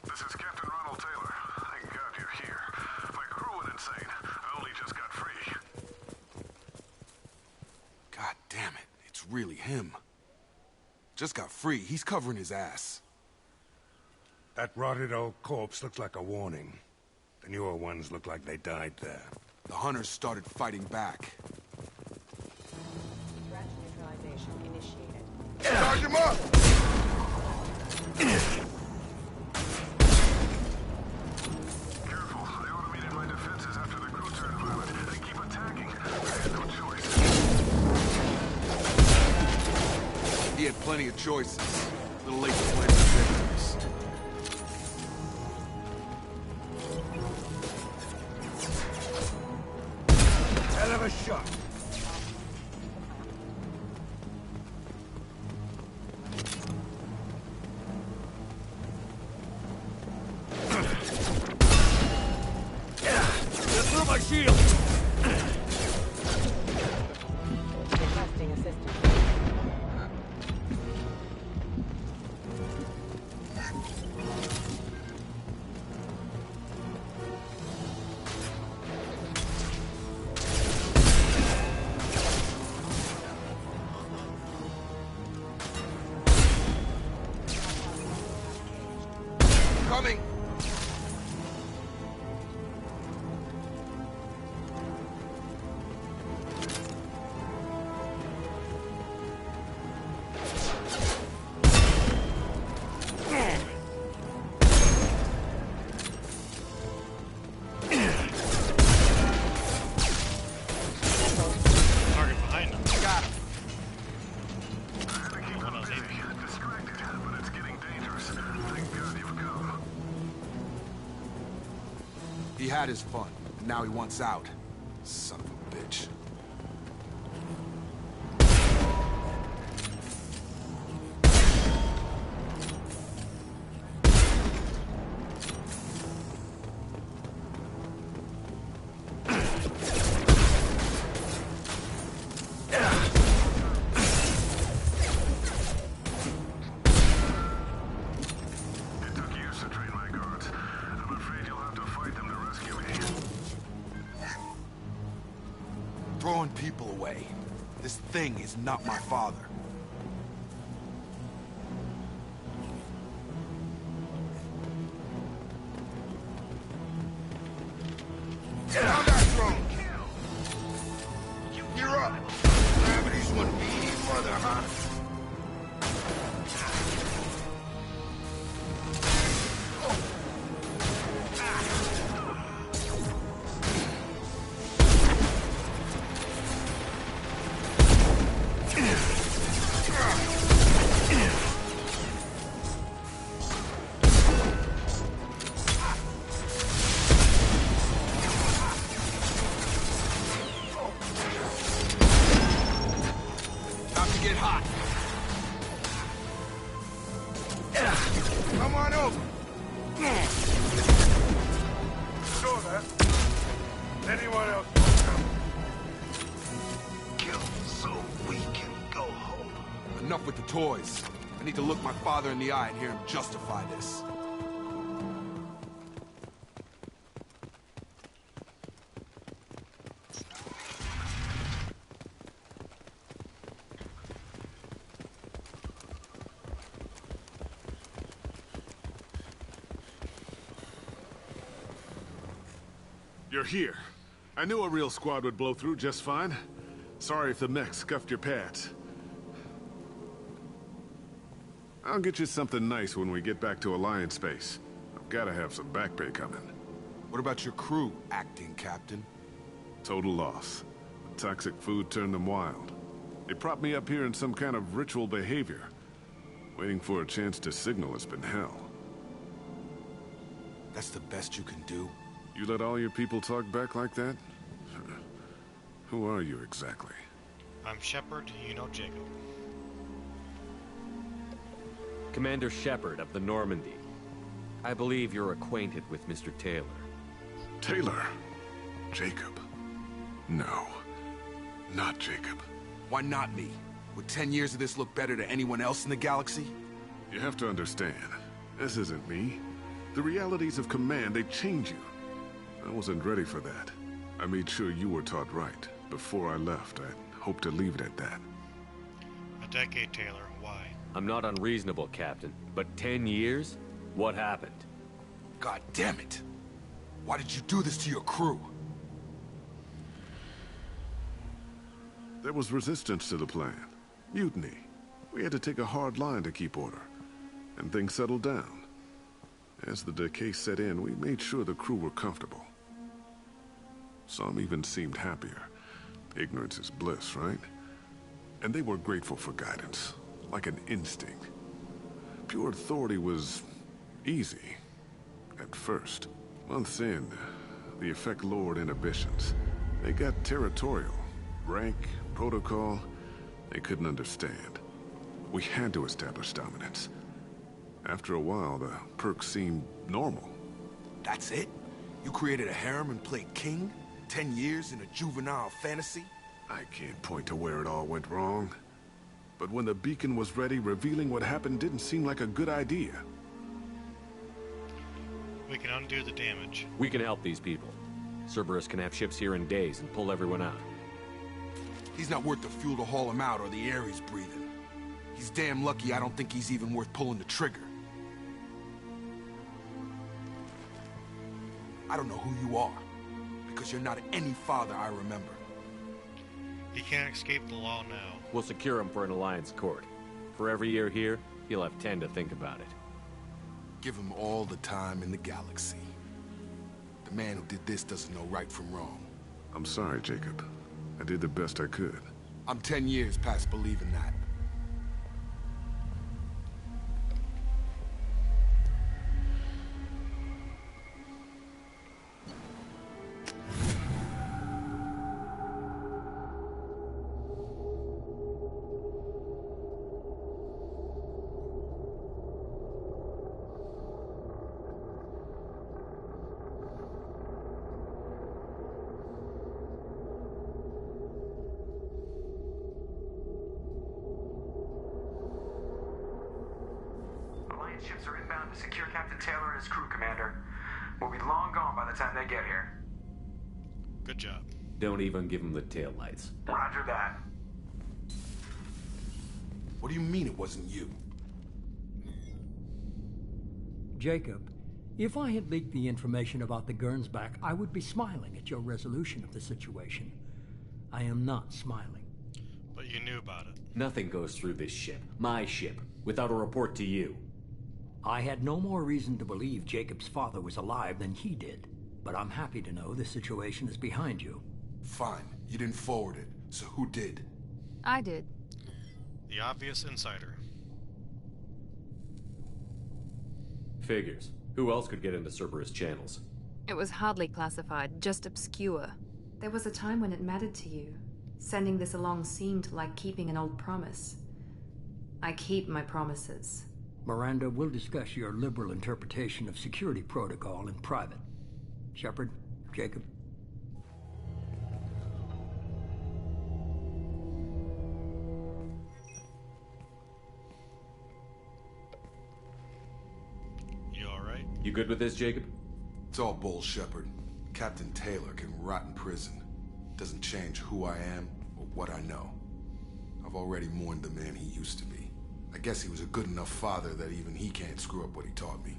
This is Captain Ronald Taylor. Thank God you're here. My crew went insane. I only just got free. God damn it, it's really him. Just got free, he's covering his ass. That rotted old corpse looks like a warning. The newer ones look like they died there. The hunters started fighting back. Threat neutralization initiated. Charge him up! Careful, I automated my defenses after the crew turned violent. They keep attacking. I had no choice. He had plenty of choices. A little late to plan his victories. Hell of a shot. coming! Target behind them. Got him. One else aiming. Distracted, but it's getting dangerous. Thank God you've come. He had his fun, and now he wants out. Son of a bitch. It took years to train my guards. I'm afraid you'll have to fight them to rescue me. Throwing people away. This thing is not my father. Down that drone! You're up! Gravity's one beady mother, huh? Time to get hot. Come on over. Sure that. Anyone else? Kill so we can go home. Enough with the toys. I need to look my father in the eye and hear him justify this. You're here. I knew a real squad would blow through just fine. Sorry if the mech scuffed your pads. I'll get you something nice when we get back to Alliance space. I've gotta have some back pay coming. What about your crew, acting captain? Total loss. The toxic food turned them wild. They propped me up here in some kind of ritual behavior. Waiting for a chance to signal has been hell. That's the best you can do? You let all your people talk back like that? Who are you exactly? I'm Shepard, you know Jacob. Commander Shepard of the Normandy. I believe you're acquainted with Mr. Taylor. Taylor? Jacob? No. Not Jacob. Why not me? Would 10 years of this look better to anyone else in the galaxy? You have to understand, this isn't me. The realities of command, they change you. I wasn't ready for that. I made sure you were taught right. Before I left, I hoped to leave it at that. A decade, Taylor. Why? I'm not unreasonable, Captain, but 10 years? What happened? God damn it! Why did you do this to your crew? There was resistance to the plan. Mutiny. We had to take a hard line to keep order. And things settled down. As the decay set in, we made sure the crew were comfortable. Some even seemed happier. Ignorance is bliss, right? And they were grateful for guidance, like an instinct. Pure authority was easy, at first. Months in, the effect lowered inhibitions. They got territorial. Rank, protocol, they couldn't understand. We had to establish dominance. After a while, the perks seemed normal. That's it? You created a harem and played king? 10 years in a juvenile fantasy? I can't point to where it all went wrong. But when the beacon was ready, revealing what happened didn't seem like a good idea. We can undo the damage. We can help these people. Cerberus can have ships here in days and pull everyone out. He's not worth the fuel to haul him out or the air he's breathing. He's damn lucky I don't think he's even worth pulling the trigger. I don't know who you are, because you're not any father I remember. He can't escape the law now. We'll secure him for an Alliance court. For every year here, he'll have 10 to think about it. Give him all the time in the galaxy. The man who did this doesn't know right from wrong. I'm sorry, Jacob. I did the best I could. I'm 10 years past believing that. Ships are inbound to secure Captain Taylor and his crew, Commander. We'll be long gone by the time they get here. Good job. Don't even give him the taillights. Roger that. What do you mean it wasn't you? Jacob, if I had leaked the information about the Gernsback, I would be smiling at your resolution of the situation. I am not smiling. But you knew about it. Nothing goes through this ship, my ship, without a report to you. I had no more reason to believe Jacob's father was alive than he did. But I'm happy to know the situation is behind you. Fine. You didn't forward it, so who did? I did. The obvious insider. Figures. Who else could get into Cerberus channels? It was hardly classified, just obscure. There was a time when it mattered to you. Sending this along seemed like keeping an old promise. I keep my promises. Miranda, we'll discuss your liberal interpretation of security protocol in private. Shepard, Jacob. You alright? You good with this, Jacob? It's all bull, Shepard. Captain Taylor can rot in prison. Doesn't change who I am or what I know. I've already mourned the man he used to be. I guess he was a good enough father that even he can't screw up what he taught me.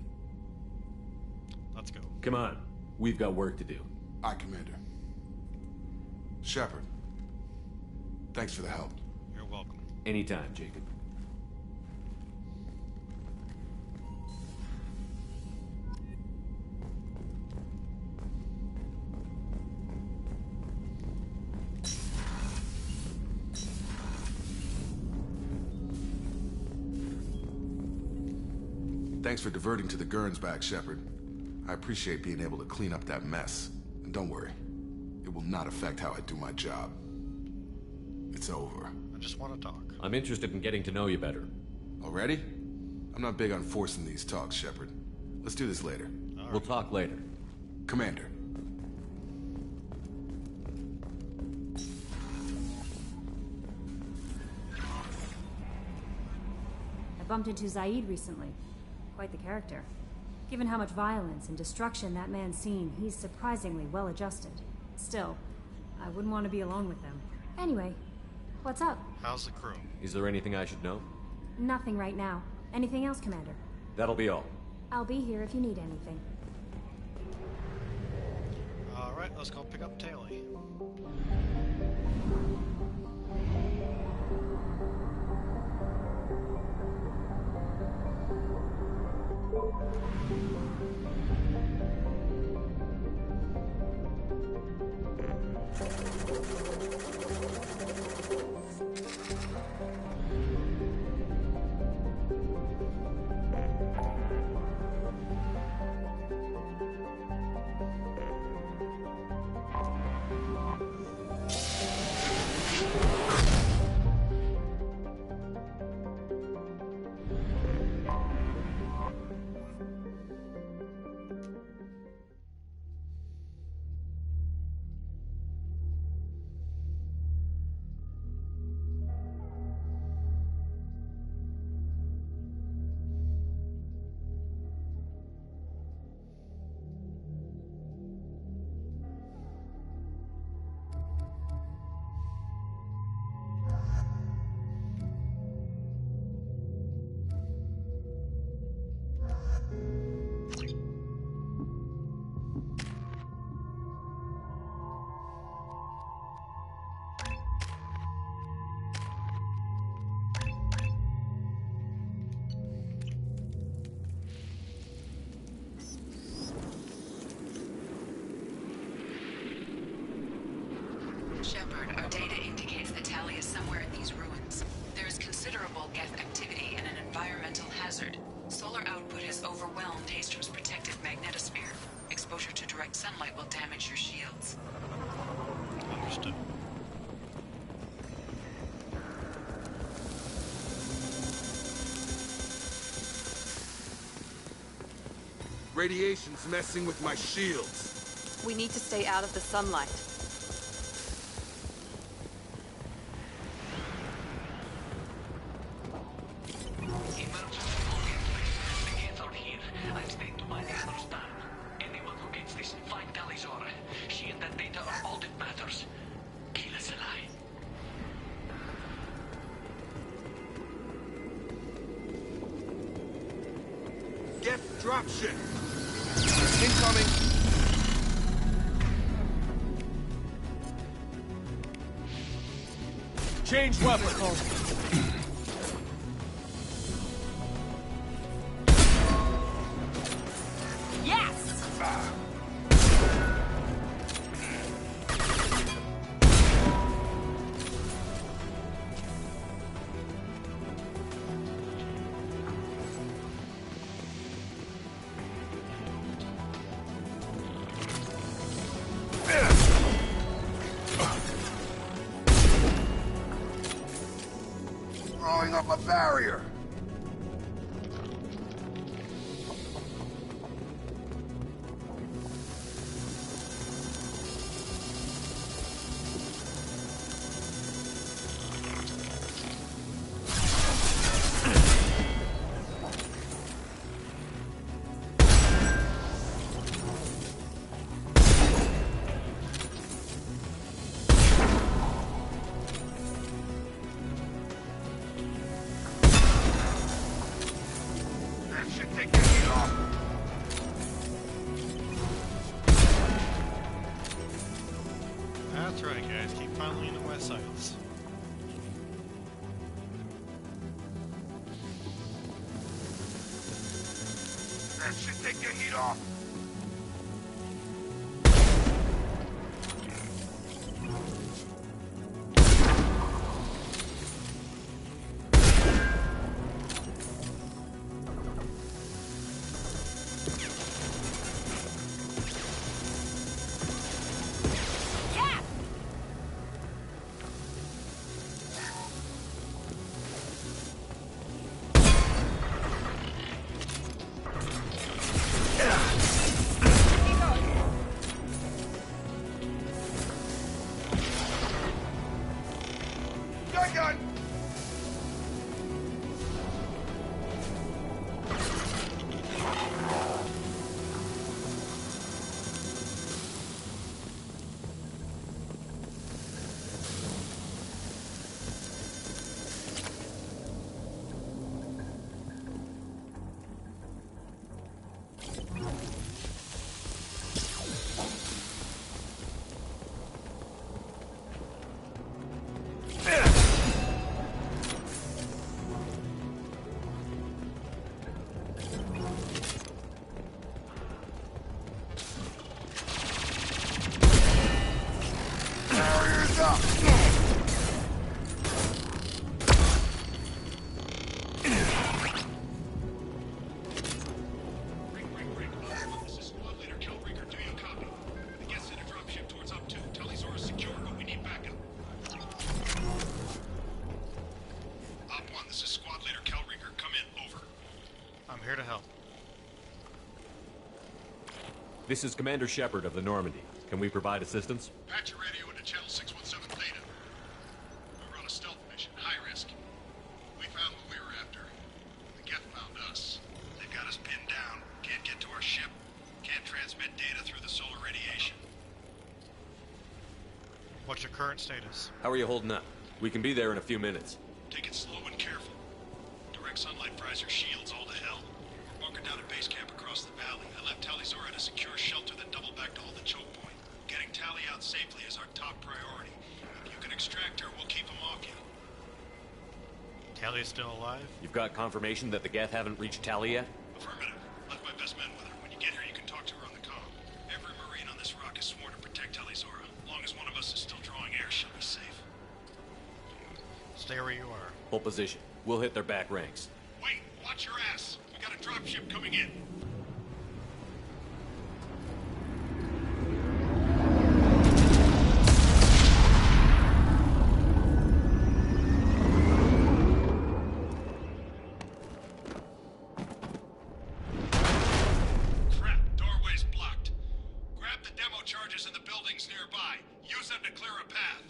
Let's go. Come on. We've got work to do. Aye, Commander. Shepard. Thanks for the help. You're welcome. Anytime, Jacob. Thanks for diverting to the Gernsback, Shepard. I appreciate being able to clean up that mess. And don't worry, it will not affect how I do my job. It's over. I just want to talk. I'm interested in getting to know you better. Already? I'm not big on forcing these talks, Shepard. Let's do this later. Right. We'll talk later. Commander. I bumped into Zaid recently. Quite the character. Given how much violence and destruction that man's seen, he's surprisingly well adjusted. Still, I wouldn't want to be alone with them. Anyway, what's up? How's the crew? Is there anything I should know? Nothing right now. Anything else, Commander? That'll be all. I'll be here if you need anything. Alright, let's go pick up Taylor. hazard. Solar output has overwhelmed Hastrom's protective magnetosphere. Exposure to direct sunlight will damage your shields. Understood. Radiation's messing with my shields. We need to stay out of the sunlight. I've stayed to my neighbor's town. Anyone who gets this, find Talizora. She and that data are all that matters. Kill us alive. Get dropship! Incoming! Change weapon! Throwing up a barrier! That's right, guys. Keep funneling the west sides. That should take the heat off. Gun! Barriers up! This is Squad Leader Kelbreaker. Do you copy? The guest sent a dropship towards Up 2. Talizora's secure, but we need backup. Op 1, this is Squad Leader Kelbreaker. Come in. Over. I'm here to help. This is Commander Shepard of the Normandy. Can we provide assistance? Patch your radio into channel 617 Theta. We run a stealth mission, high risk. We found what we were after. The Geth found us. They've got us pinned down. Can't get to our ship. Can't transmit data through the solar radiation. What's your current status? How are you holding up? We can be there in a few minutes. Take it slow and careful. Direct sunlight fries your shields all to hell. We're bunkered down at base camp across the valley. I left Talizora at a secure shelter that doubled back to hold the choke point. Getting Tally out safely is our top priority. If you can extract her, we'll keep him off you. Tally's still alive? You've got confirmation that the Geth haven't reached Tally yet? Affirmative. Left my best men with her. When you get here, you can talk to her on the comm. Every Marine on this rock is sworn to protect Talizora. As long as one of us is still drawing air, she'll be safe. Stay where you are. Hold position. We'll hit their back ranks. Wait! Watch your ass. We got a dropship coming in. Crap, doorway's blocked. Grab the demo charges in the buildings nearby. Use them to clear a path.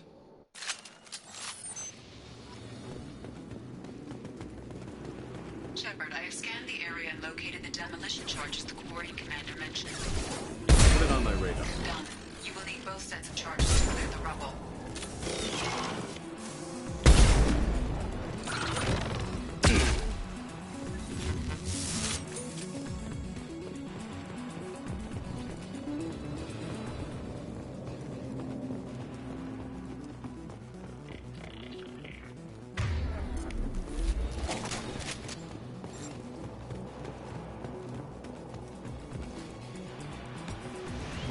Shepard, I have scanned the area and located the demolition charges the quarry commander mentioned. Put it on my radar. Done. You will need both sets of charges to clear the rubble.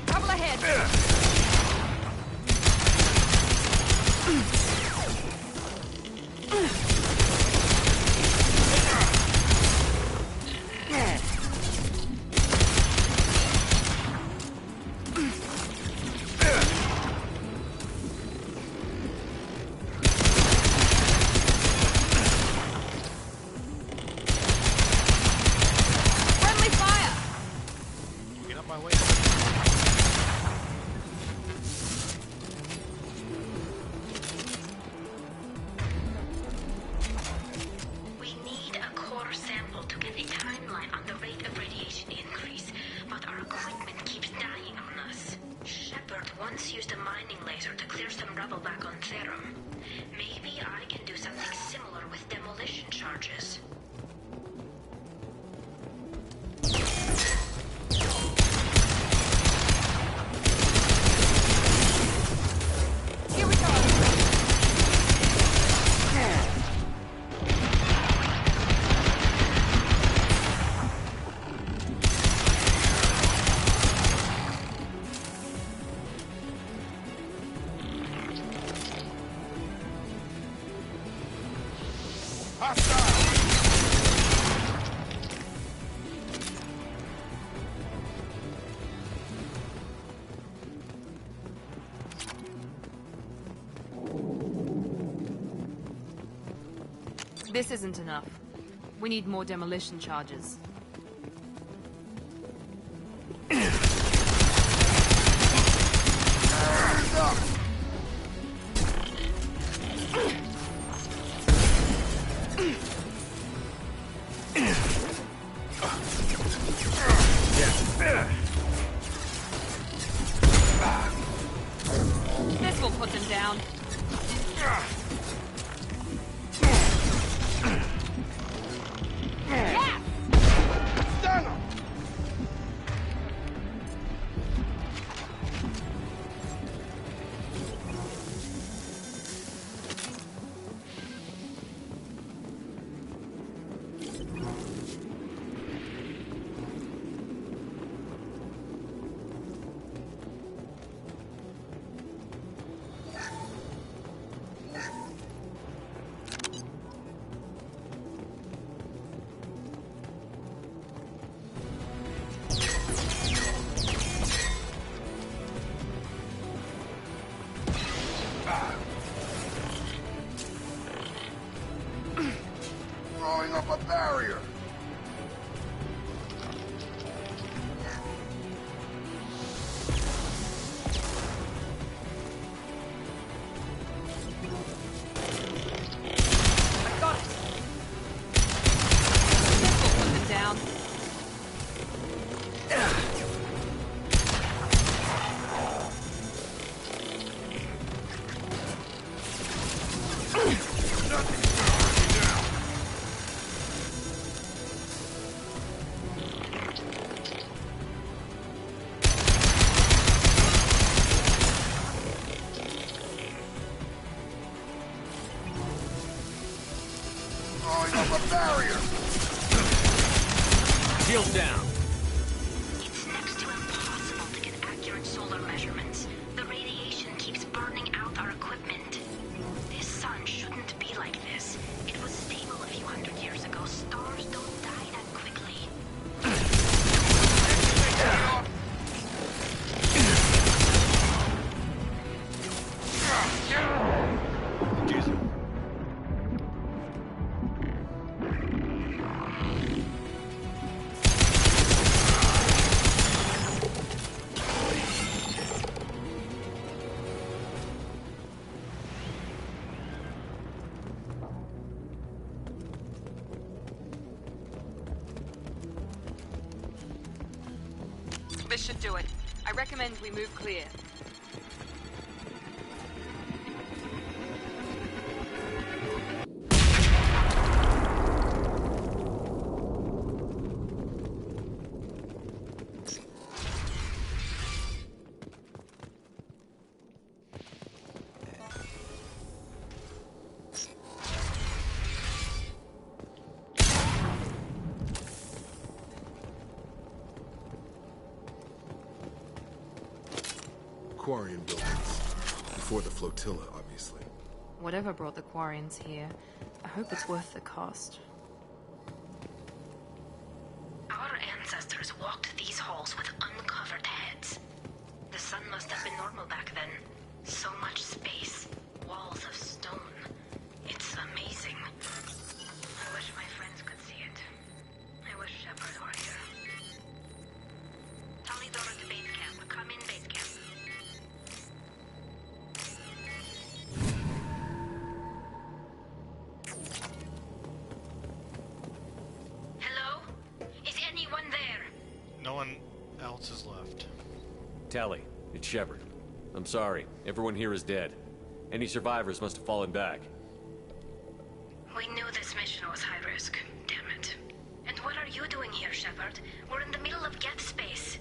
Trouble ahead. Friendly fire. Get up my way. We need a core sample to get a timeline on the rate of radiation increase, but our equipment keeps dying on us. Shepard once used a mining laser to clear some rubble back on Therum. Maybe I can do something similar with demolition charges. Here we go. This isn't enough. We need more demolition charges. This will put them down. Yeah! Stun him! Throwing up a barrier! I got it. This will put them down. Throwing up a barrier! Shield down. It's next to impossible to get accurate solar measurements. The radiation keeps burning out our equipment. This sun shouldn't be like this. It was stable a few hundred years ago. Stars don't should do it. I recommend we move clear. Quarian buildings. Before the flotilla, obviously. Whatever brought the Quarians here, I hope it's worth the cost. Our ancestors walked these halls with uncovered heads. The sun must have been normal back then. So much space. Walls of stone. It's amazing. I wish my friends could see it. I wish Shepard were here. Talidora to base camp. Come in, base camp. Hello? Is anyone there? No one else is left. Tally, it's Shepard. I'm sorry. Everyone here is dead. Any survivors must have fallen back. We knew this mission was high risk. Damn it. And what are you doing here, Shepard? We're in the middle of Geth space.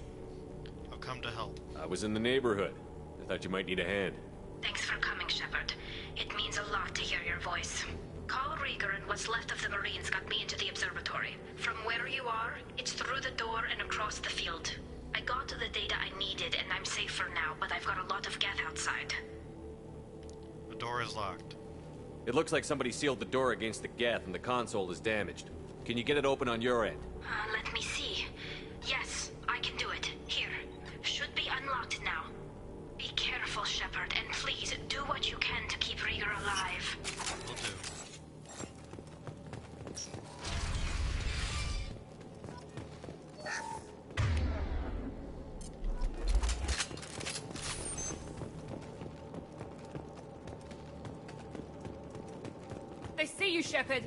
I've come to help. I was in the neighborhood. I thought you might need a hand. Thanks for coming, Shepard. It means a lot to hear your voice. Carl Rieger and what's left of the Marines got me into the observatory. From where you are, it's through the door and across the field. I got to the data I needed and I'm safe for now, but I've got a lot of Geth outside. The door is locked. It looks like somebody sealed the door against the Geth and the console is damaged. Can you get it open on your end? Let me see. Yes, I can do it. Here. Should be unlocked now. Be careful, Shepard, and please do what you can to keep Rieger alive. Will do. They see you, Shepard.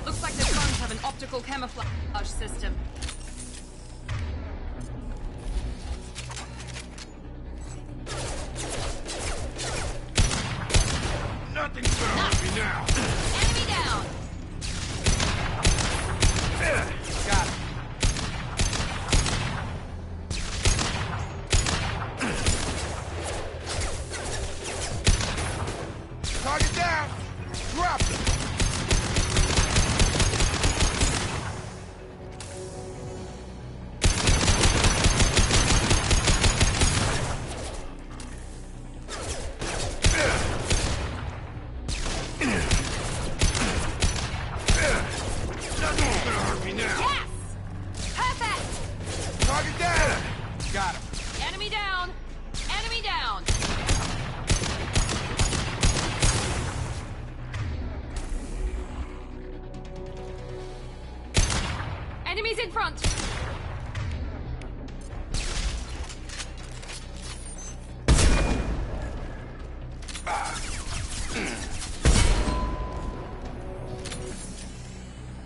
Looks like the drones have an optical camouflage system. Nothing's gonna hurt me now. Enemy down! Got it. Target down. Drop it. Nothing's gonna hurt me now. Yes! Perfect! Target down. Got him. Enemy down! Enemy down! Enemies in front!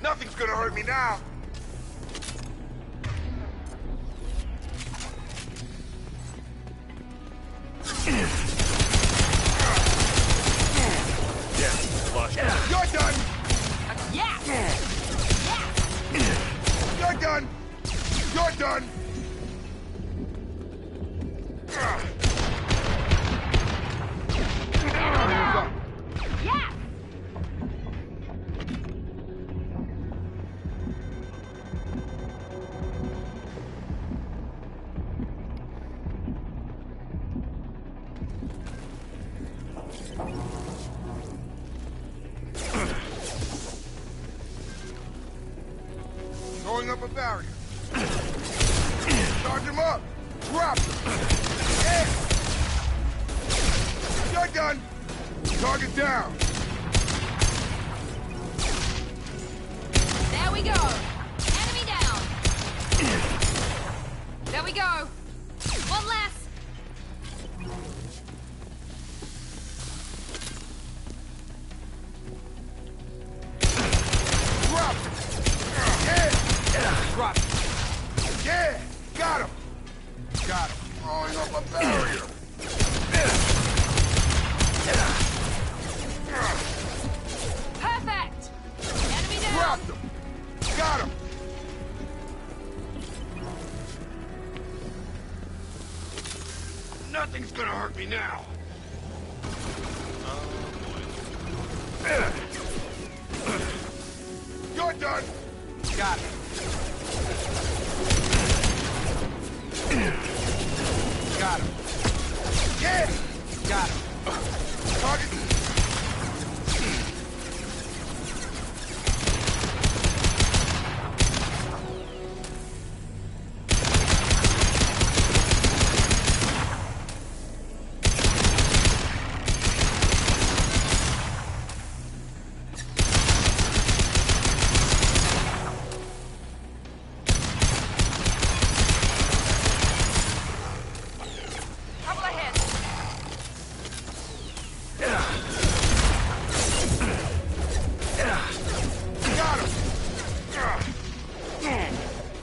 Nothing's gonna hurt me now. You're done. Yeah! You're done. You're done. Yeah! Throwing up a barrier. Charge him up. Drop him. Yeah. You're done. Target down. There we go! Enemy down! There we go! One less! Drop it. Yeah. Drop it. Yeah. gonna hurt me now? You're done! Got it. Got him. Yeah! Got him. Target!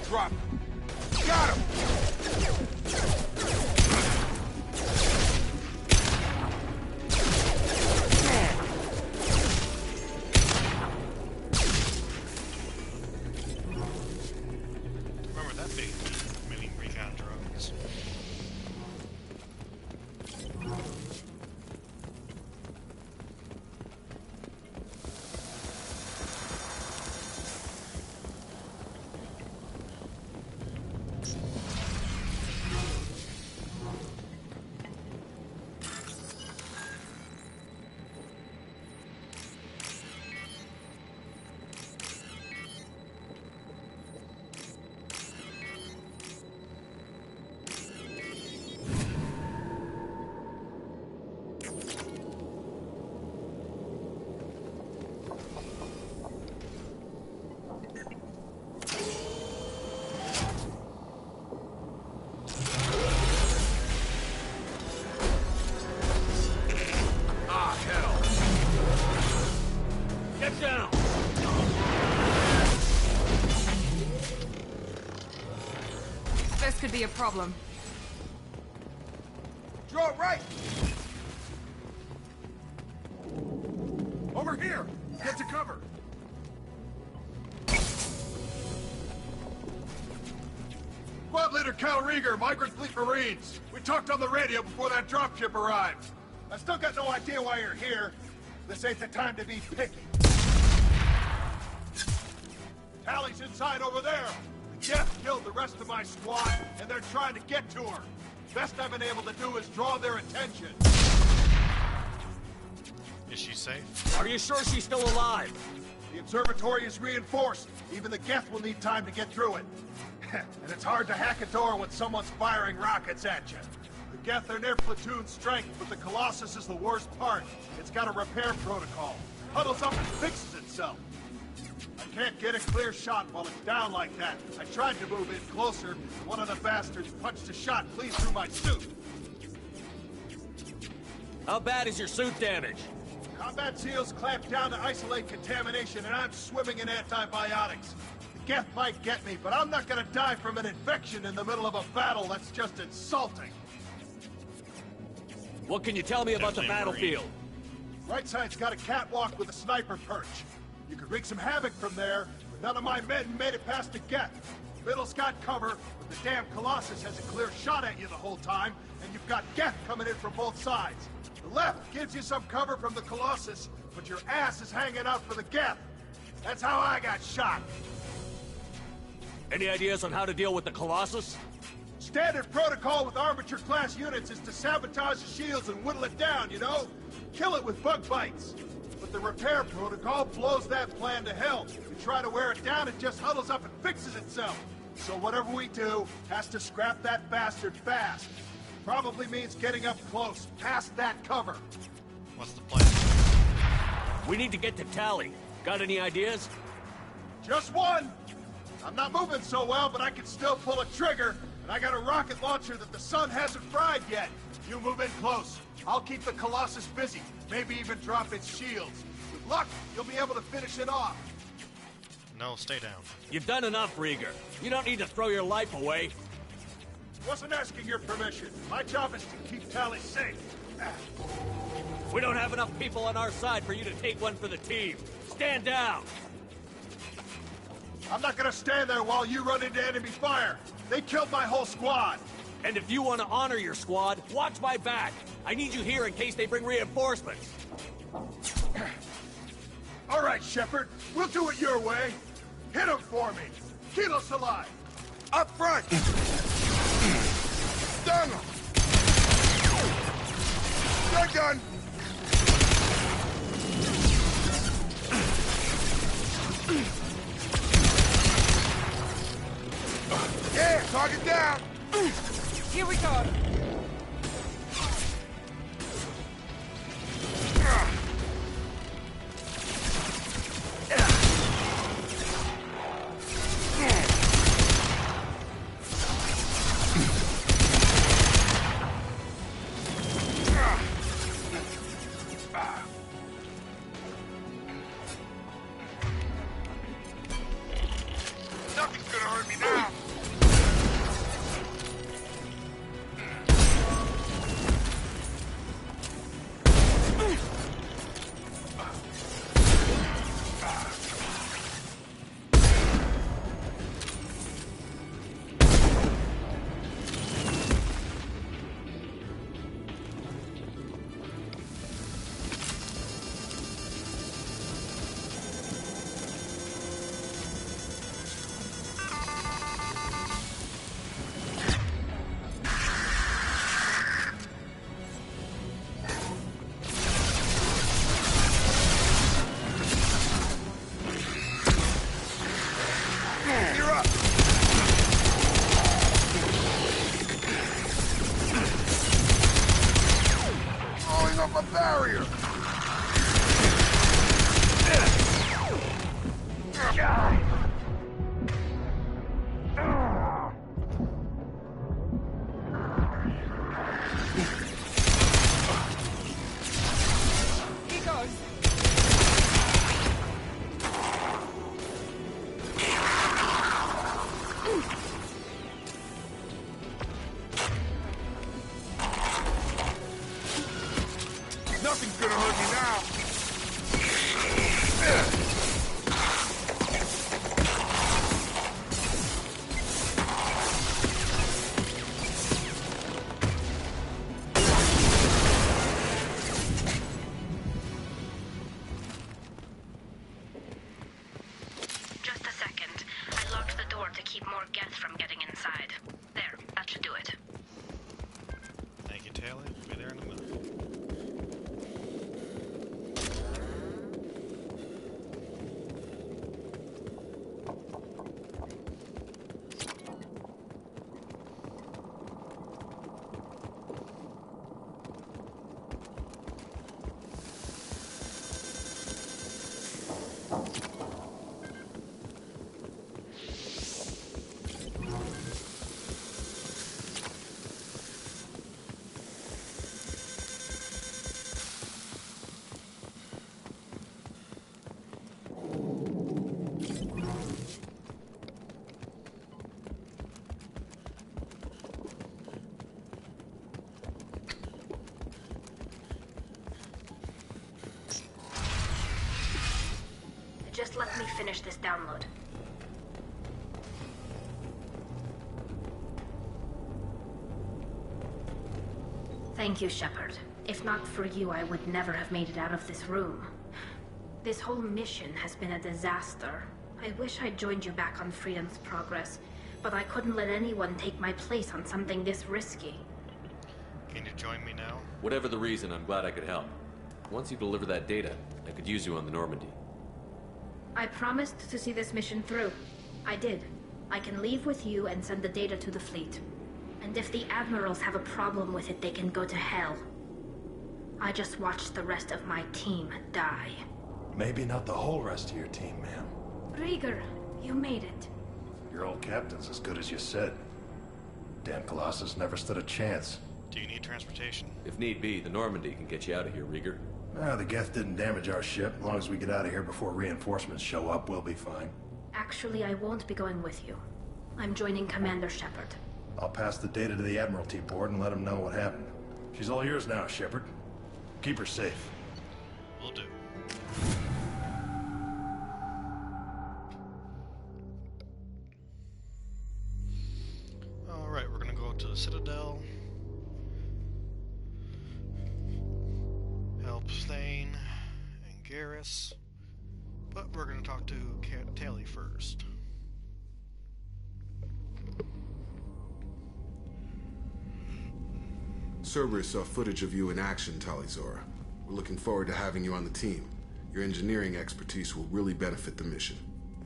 Drop. Got him! Remember that big mini recon drones. Ah, hell. Get down! This could be a problem. Draw right! Over here! Get to cover! Squad Leader Cal Rieger, Migrant Fleet Marines. We talked on the radio before that dropship arrived. I still got no idea why you're here. This ain't the time to be picky. Tally's inside over there. The Geth killed the rest of my squad, and they're trying to get to her. Best I've been able to do is draw their attention. Is she safe? Are you sure she's still alive? The observatory is reinforced. Even the Geth will need time to get through it. And it's hard to hack a door when someone's firing rockets at you. The Geth are near platoon strength, but the Colossus is the worst part. It's got a repair protocol. Huddles up and fixes itself. I can't get a clear shot while it's down like that. I tried to move in closer, but one of the bastards punched a shot clean through my suit. How bad is your suit damage? Combat SEALs clamped down to isolate contamination, and I'm swimming in antibiotics. The Geth might get me, but I'm not gonna die from an infection in the middle of a battle. That's just insulting. What can you tell me about the battlefield? Right side's got a catwalk with a sniper perch. You could wreak some havoc from there, but none of my men made it past the Geth. Middle's got cover, but the damn Colossus has a clear shot at you the whole time, and you've got Geth coming in from both sides. The left gives you some cover from the Colossus, but your ass is hanging out for the Geth. That's how I got shot. Any ideas on how to deal with the Colossus? Standard protocol with armature-class units is to sabotage the shields and whittle it down, you know? Kill it with bug bites. But the repair protocol blows that plan to hell. You try to wear it down, it just huddles up and fixes itself. So whatever we do has to scrap that bastard fast. Probably means getting up close, past that cover. What's the plan? We need to get to Tally. Got any ideas? Just one! I'm not moving so well, but I can still pull a trigger, and I got a rocket launcher that the sun hasn't fried yet. You move in close. I'll keep the Colossus busy, maybe even drop its shields. With luck, you'll be able to finish it off. No, stay down. You've done enough, Rieger. You don't need to throw your life away. Wasn't asking your permission. My job is to keep Tally safe. We don't have enough people on our side for you to take one for the team. Stand down! I'm not gonna stand there while you run into enemy fire. They killed my whole squad. And if you want to honor your squad, watch my back. I need you here in case they bring reinforcements. All right, Shepard. We'll do it your way. Hit him for me. Keep us alive. Up front! Stun him! Gun! Yeah, target down! Here we go! Nothing's gonna hurt me now! You're up! Throwing up a barrier! He goes. Nothing's gonna hurt me now! Just a second. I locked the door to keep more Geth from getting inside. There, that should do it. Thank you, Taylor. We'll be there in a minute. Just let me finish this download. Thank you, Shepard. If not for you, I would never have made it out of this room. This whole mission has been a disaster. I wish I'd joined you back on Freedom's Progress, but I couldn't let anyone take my place on something this risky. Can you join me now? Whatever the reason, I'm glad I could help. Once you deliver that data, I could use you on the Normandy. I promised to see this mission through. I did. I can leave with you and send the data to the fleet. And if the admirals have a problem with it, they can go to hell. I just watched the rest of my team die. Maybe not the whole rest of your team, ma'am. Rieger, you made it. Your old captain's as good as you said. Damn Colossus never stood a chance. Do you need transportation? If need be, the Normandy can get you out of here, Rieger. The Geth didn't damage our ship. As long as we get out of here before reinforcements show up, we'll be fine. Actually, I won't be going with you. I'm joining Commander Shepard. I'll pass the data to the Admiralty board and let them know what happened. She's all yours now, Shepard. Keep her safe. Will do. Alright, we're gonna go to the Citadel. progress. But we're going to talk to Tally first. Cerberus saw footage of you in action, Talizora. We're looking forward to having you on the team. Your engineering expertise will really benefit the mission.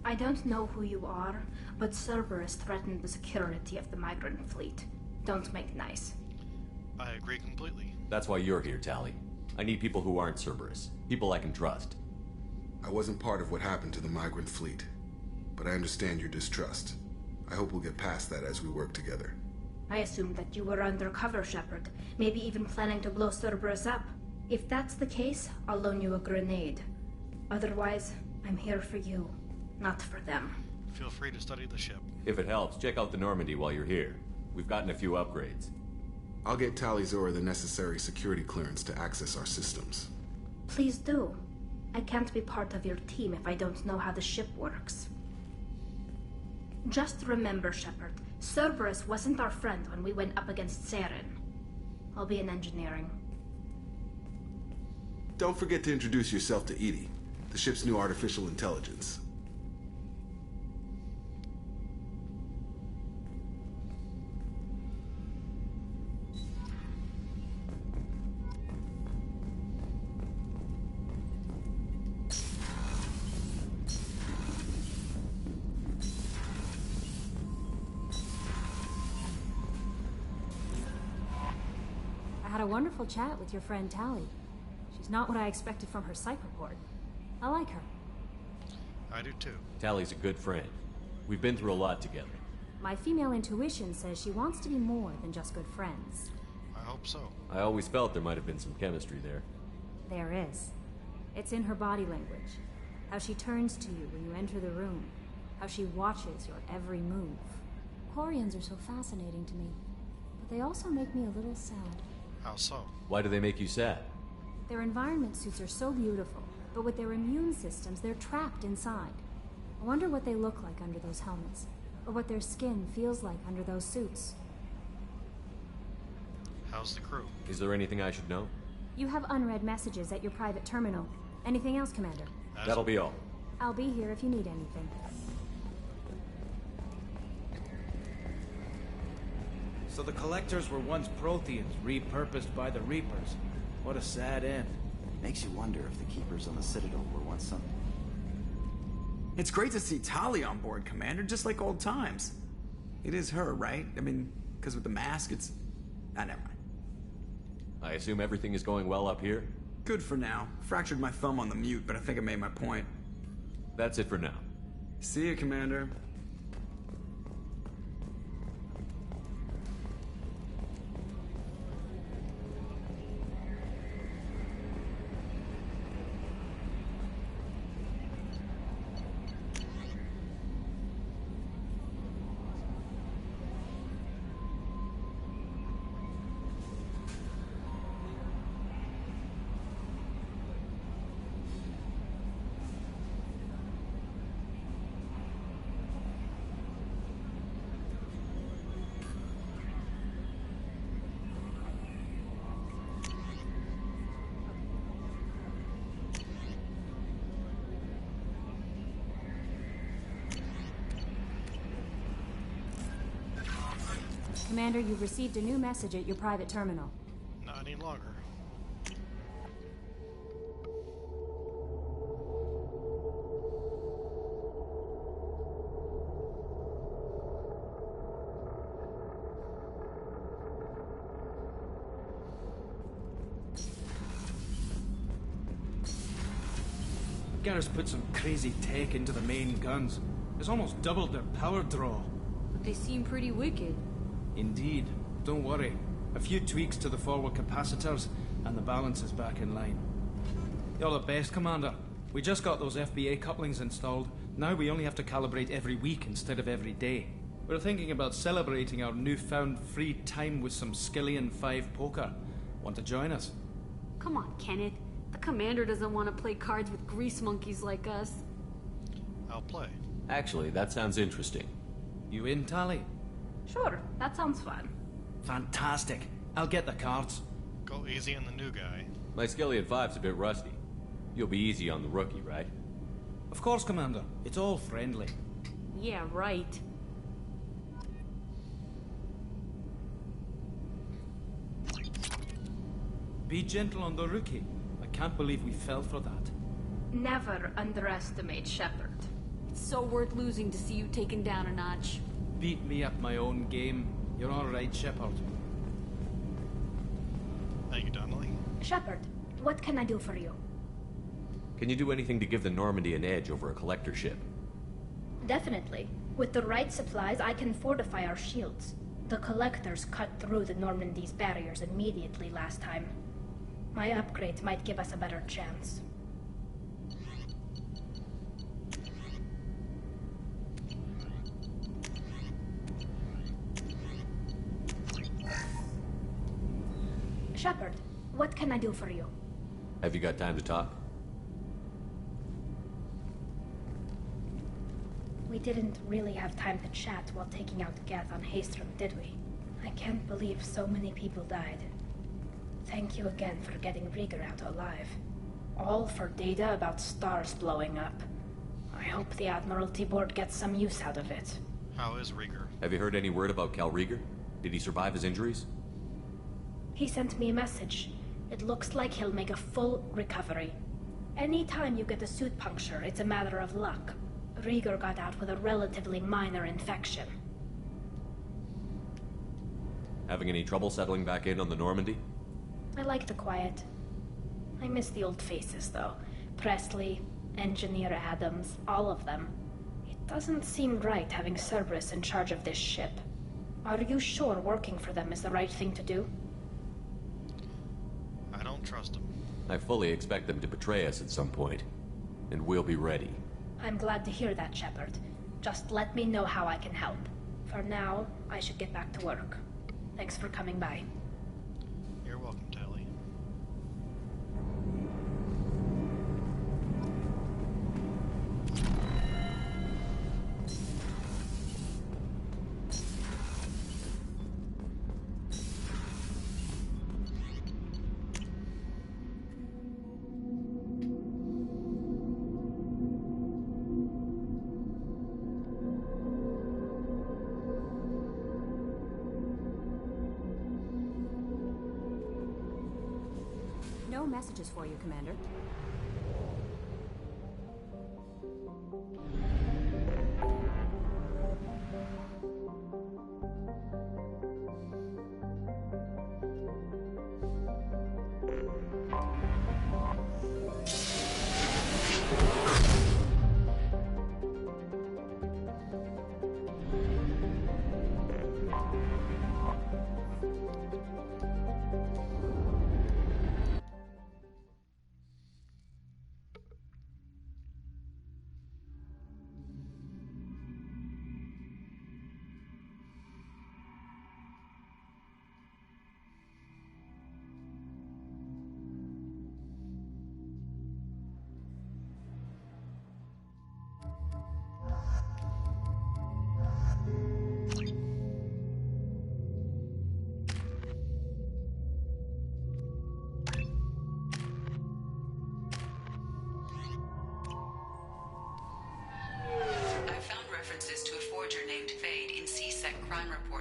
I don't know who you are, but Cerberus threatened the security of the migrant fleet. Don't make nice. I agree completely. That's why you're here, Tally. I need people who aren't Cerberus. People I can trust. I wasn't part of what happened to the migrant fleet, but I understand your distrust. I hope we'll get past that as we work together. I assumed that you were undercover, Shepard, maybe even planning to blow Cerberus up. If that's the case, I'll loan you a grenade. Otherwise, I'm here for you, not for them. Feel free to study the ship. If it helps, check out the Normandy while you're here. We've gotten a few upgrades. I'll get Talizora the necessary security clearance to access our systems. Please do. I can't be part of your team if I don't know how the ship works. Just remember, Shepard, Cerberus wasn't our friend when we went up against Saren. I'll be in engineering. Don't forget to introduce yourself to EDI, the ship's new artificial intelligence. I had a wonderful chat with your friend Tally. She's not what I expected from her psych report. I like her. I do too. Tally's a good friend. We've been through a lot together. My female intuition says she wants to be more than just good friends. I hope so. I always felt there might have been some chemistry there. There is. It's in her body language. How she turns to you when you enter the room. How she watches your every move. Quarians are so fascinating to me, but they also make me a little sad. How so? Why do they make you sad? Their environment suits are so beautiful, but with their immune systems, they're trapped inside. I wonder what they look like under those helmets, or what their skin feels like under those suits. How's the crew? Is there anything I should know? You have unread messages at your private terminal. Anything else, Commander? That'll be all. I'll be here if you need anything. So the Collectors were once Protheans, repurposed by the Reapers. What a sad end. Makes you wonder if the Keepers on the Citadel were once something. It's great to see Tali on board, Commander, just like old times. It is her, right? I mean, because with the mask, it's... Ah, never mind. I assume everything is going well up here? Good for now. Fractured my thumb on the mute, but I think I made my point. That's it for now. See you, Commander. Commander, you've received a new message at your private terminal. Not any longer. Garrus put some crazy tech into the main guns. It's almost doubled their power draw. But they seem pretty wicked. Indeed. Don't worry. A few tweaks to the forward capacitors, and the balance is back in line. You're the best, Commander. We just got those FBA couplings installed. Now we only have to calibrate every week instead of every day. We're thinking about celebrating our newfound free time with some Skillian 5 poker. Want to join us? Come on, Kenneth. The Commander doesn't want to play cards with grease monkeys like us. I'll play. Actually, that sounds interesting. You in, Tali? Sure, that sounds fun. Fantastic. I'll get the cards. Go easy on the new guy. My Skillian 5's a bit rusty. You'll be easy on the rookie, right? Of course, Commander. It's all friendly. Yeah, right. Be gentle on the rookie. I can't believe we fell for that. Never underestimate Shepard. It's so worth losing to see you taken down a notch. Beat me at my own game. You're all right, Shepard. Thank you, Donnelly. Shepard, what can I do for you? Can you do anything to give the Normandy an edge over a collector ship? Definitely. With the right supplies, I can fortify our shields. The collectors cut through the Normandy's barriers immediately last time. My upgrades might give us a better chance. Shepard, what can I do for you? Have you got time to talk? We didn't really have time to chat while taking out Geth on Haestrom, did we? I can't believe so many people died. Thank you again for getting Rieger out alive. All for data about stars blowing up. I hope the Admiralty Board gets some use out of it. How is Rieger? Have you heard any word about Cal Rieger? Did he survive his injuries? He sent me a message. It looks like he'll make a full recovery. Anytime you get a suit puncture, it's a matter of luck. Rieger got out with a relatively minor infection. Having any trouble settling back in on the Normandy? I like the quiet. I miss the old faces, though. Presley, Engineer Adams, all of them. It doesn't seem right having Cerberus in charge of this ship. Are you sure working for them is the right thing to do? I don't trust them. I fully expect them to betray us at some point, and we'll be ready. I'm glad to hear that, Shepard. Just let me know how I can help. For now, I should get back to work. Thanks for coming by. You're welcome, Tally. No messages for you, Commander.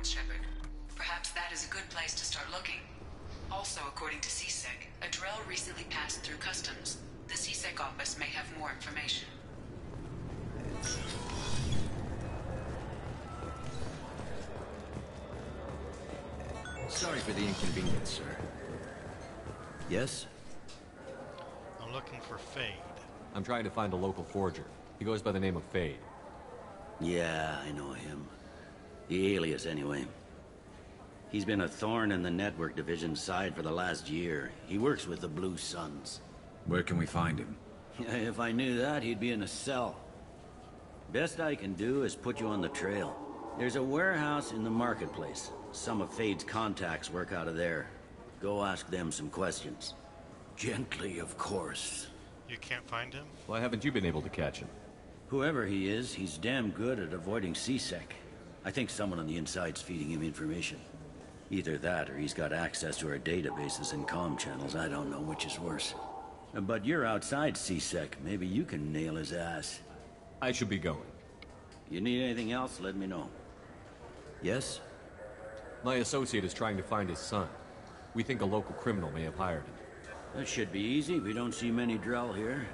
Shepard. Perhaps that is a good place to start looking. Also, according to CSEC, a Drell recently passed through customs. The CSEC office may have more information. Sorry for the inconvenience, sir. Yes? I'm looking for Fade. I'm trying to find a local forger. He goes by the name of Fade. Yeah, I know him. The alias, anyway. He's been a thorn in the network division's side for the last year. He works with the Blue Suns. Where can we find him? If I knew that, he'd be in a cell. Best I can do is put you on the trail. There's a warehouse in the marketplace. Some of Fade's contacts work out of there. Go ask them some questions. Gently, of course. You can't find him? Why haven't you been able to catch him? Whoever he is, he's damn good at avoiding CSEC. I think someone on the inside's feeding him information. Either that, or he's got access to our databases and comm channels. I don't know which is worse. But you're outside CSEC. Maybe you can nail his ass. I should be going. You need anything else, let me know. Yes? My associate is trying to find his son. We think a local criminal may have hired him. That should be easy. We don't see many Drell here.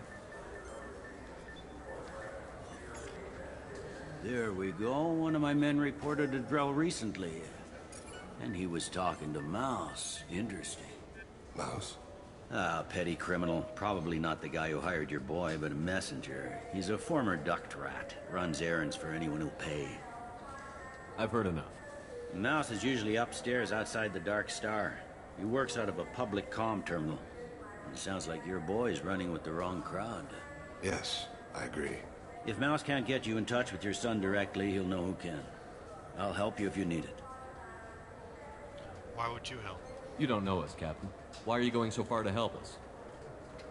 There we go. One of my men reported a Drell recently. And he was talking to Mouse. Interesting. Mouse? Ah, petty criminal. Probably not the guy who hired your boy, but a messenger. He's a former duct rat. Runs errands for anyone who'll pay. I've heard enough. Mouse is usually upstairs outside the Dark Star. He works out of a public comm terminal. It sounds like your boy's running with the wrong crowd. Yes, I agree. If Mouse can't get you in touch with your son directly, he'll know who can. I'll help you if you need it. Why would you help? You don't know us, Captain. Why are you going so far to help us?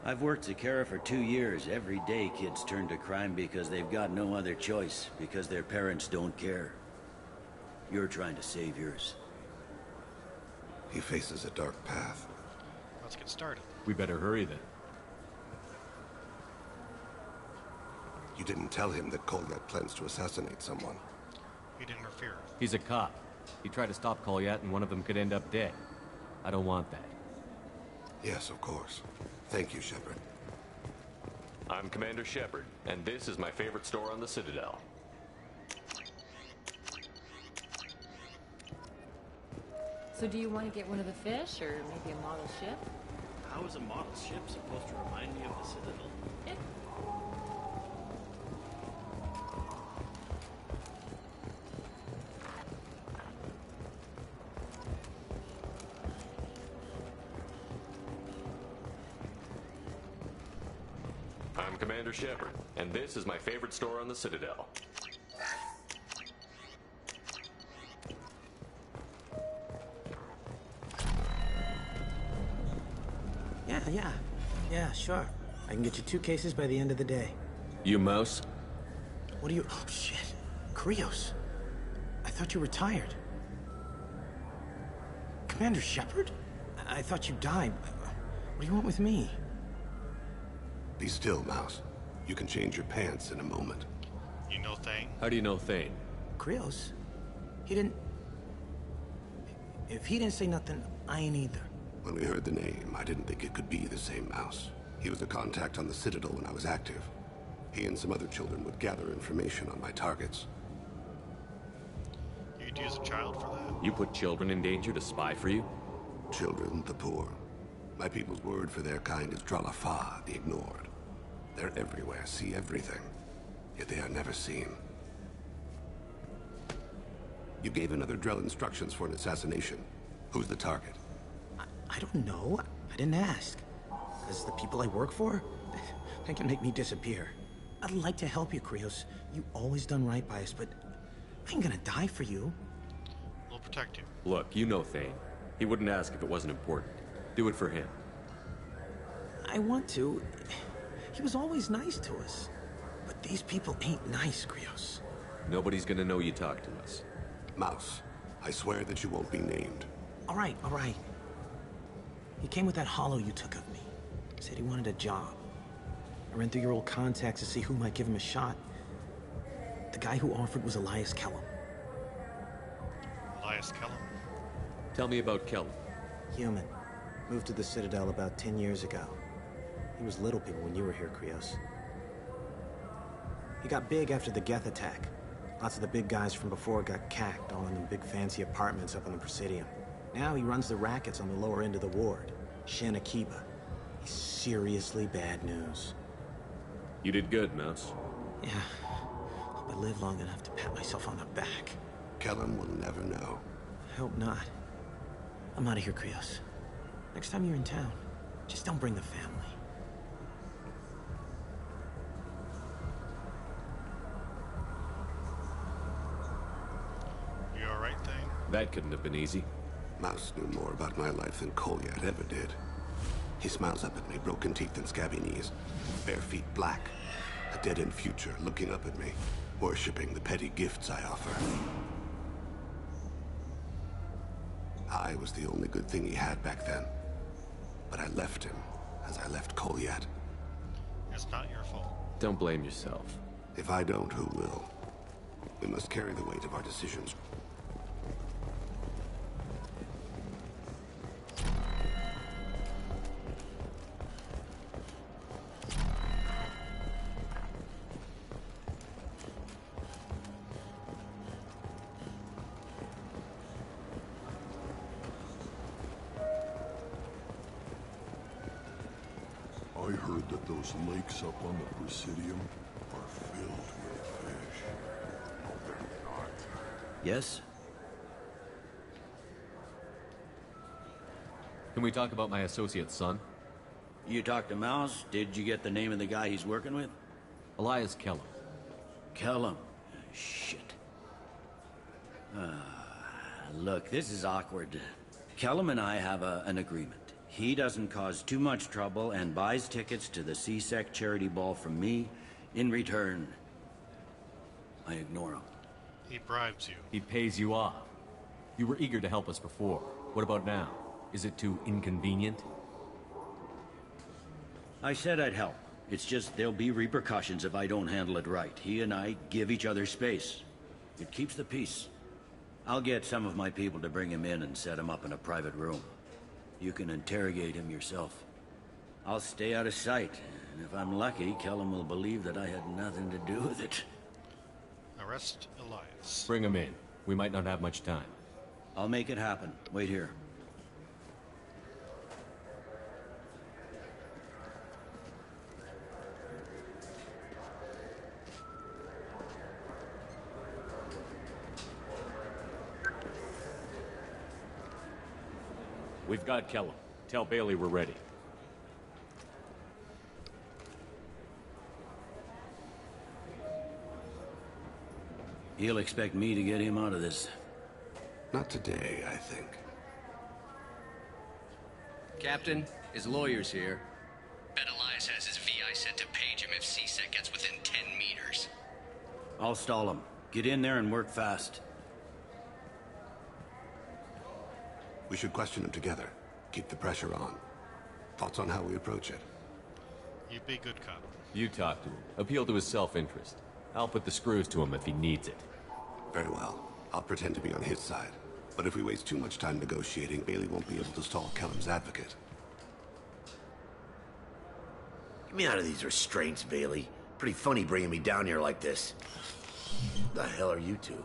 I've worked Zakara for 2 years. Every day kids turn to crime because they've got no other choice, because their parents don't care. You're trying to save yours. He faces a dark path. Let's get started. We better hurry then. You didn't tell him that Kolyat plans to assassinate someone. He didn't interfere. He's a cop. He tried to stop Kolyat and one of them could end up dead. I don't want that. Yes, of course. Thank you, Shepard. I'm Commander Shepard, and this is my favorite store on the Citadel. So do you want to get one of the fish, or maybe a model ship? How is a model ship supposed to remind me of the Citadel? I'm Commander Shepard, and this is my favorite store on the Citadel. Yeah, sure. I can get you 2 cases by the end of the day. You Mouse? What are you... Oh, shit. Krios. I thought you retired. Commander Shepard? I thought you died. What do you want with me? Be still, Mouse. You can change your pants in a moment. You know Thane? How do you know Thane? Krios? He didn't... If he didn't say nothing, I ain't either. When we heard the name, I didn't think it could be the same Mouse. He was a contact on the Citadel when I was active. He and some other children would gather information on my targets. You'd use a child for that? You put children in danger to spy for you? Children, the poor. My people's word for their kind is Dralafa, the ignored. They're everywhere, see everything. Yet they are never seen. You gave another Drell instructions for an assassination. Who's the target? I don't know. I didn't ask. Because the people I work for, they can make me disappear. I'd like to help you, Krios. You always done right by us, but I ain't gonna die for you. We'll protect you. Look, you know Thane. He wouldn't ask if it wasn't important. Do it for him. I want to. He was always nice to us. But these people ain't nice, Krios. Nobody's gonna know you talked to us. Mouse, I swear that you won't be named. All right. He came with that hollow you took of me. Said he wanted a job. I ran through your old contacts to see who might give him a shot. The guy who offered was Elias Kellum. Elias Kellum? Tell me about Kellum. Human. Moved to the Citadel about 10 years ago. He was Little People when you were here, Krios. He got big after the Geth attack. Lots of the big guys from before got cacked, all in them big fancy apartments up on the Presidium. Now he runs the rackets on the lower end of the ward. Shin Akiba. He's seriously bad news. You did good, Mouse. Yeah. Hope I live long enough to pat myself on the back. Kellum will never know. I hope not. I'm out of here, Krios. Next time you're in town, just don't bring the family. You alright, Thane? That couldn't have been easy. Mouse knew more about my life than Kolyat ever did. He smiles up at me, broken teeth and scabby knees. Bare feet black. A dead-end future looking up at me, worshipping the petty gifts I offer. I was the only good thing he had back then. But I left him, as I left Kolyat. It's not your fault. Don't blame yourself. If I don't, who will? We must carry the weight of our decisions. I heard that those lakes up on the Presidium are filled with fish. No, they're not. Yes? Can we talk about my associate's son? You talked to Mouse? Did you get the name of the guy he's working with? Elias Kellum. Kellum? Shit. Look, this is awkward. Kellum and I have an agreement. He doesn't cause too much trouble and buys tickets to the C-Sec charity ball from me. In return, I ignore him. He bribes you. He pays you off. You were eager to help us before. What about now? Is it too inconvenient? I said I'd help. It's just there'll be repercussions if I don't handle it right. He and I give each other space. It keeps the peace. I'll get some of my people to bring him in and set him up in a private room. You can interrogate him yourself. I'll stay out of sight, and if I'm lucky, Kellum will believe that I had nothing to do with it. Arrest Elias. Bring him in. We might not have much time. I'll make it happen. Wait here. We've got Kellum. Tell Bailey we're ready. He'll expect me to get him out of this. Not today, I think. Captain, his lawyer's here. Bet Elias has his VI set to page him if C-Sec gets within 10 meters. I'll stall him. Get in there and work fast. We should question him together. Keep the pressure on. Thoughts on how we approach it? You be good cop. You talk to him. Appeal to his self-interest. I'll put the screws to him if he needs it. Very well. I'll pretend to be on his side. But if we waste too much time negotiating, Bailey won't be able to stall Kellum's advocate. Get me out of these restraints, Bailey. Pretty funny bringing me down here like this. The hell are you two?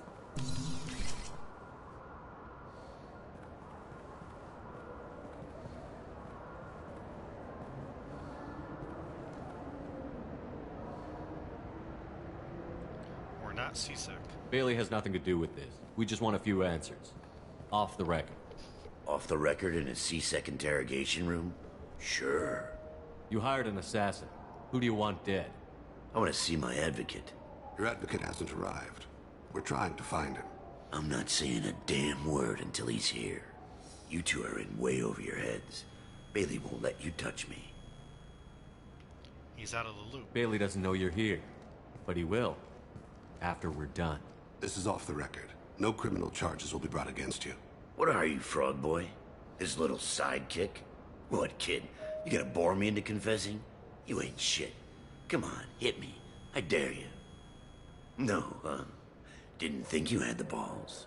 Not C-Sec. Bailey has nothing to do with this. We just want a few answers. Off the record. Off the record in a C-Sec interrogation room? Sure. You hired an assassin. Who do you want dead? I want to see my advocate. Your advocate hasn't arrived. We're trying to find him. I'm not saying a damn word until he's here. You two are in way over your heads. Bailey won't let you touch me. He's out of the loop. Bailey doesn't know you're here. But he will. After we're done. This is off the record. No criminal charges will be brought against you. What are you, frog boy? His little sidekick? What, kid? You gonna bore me into confessing? You ain't shit. Come on, hit me. I dare you. No, didn't think you had the balls.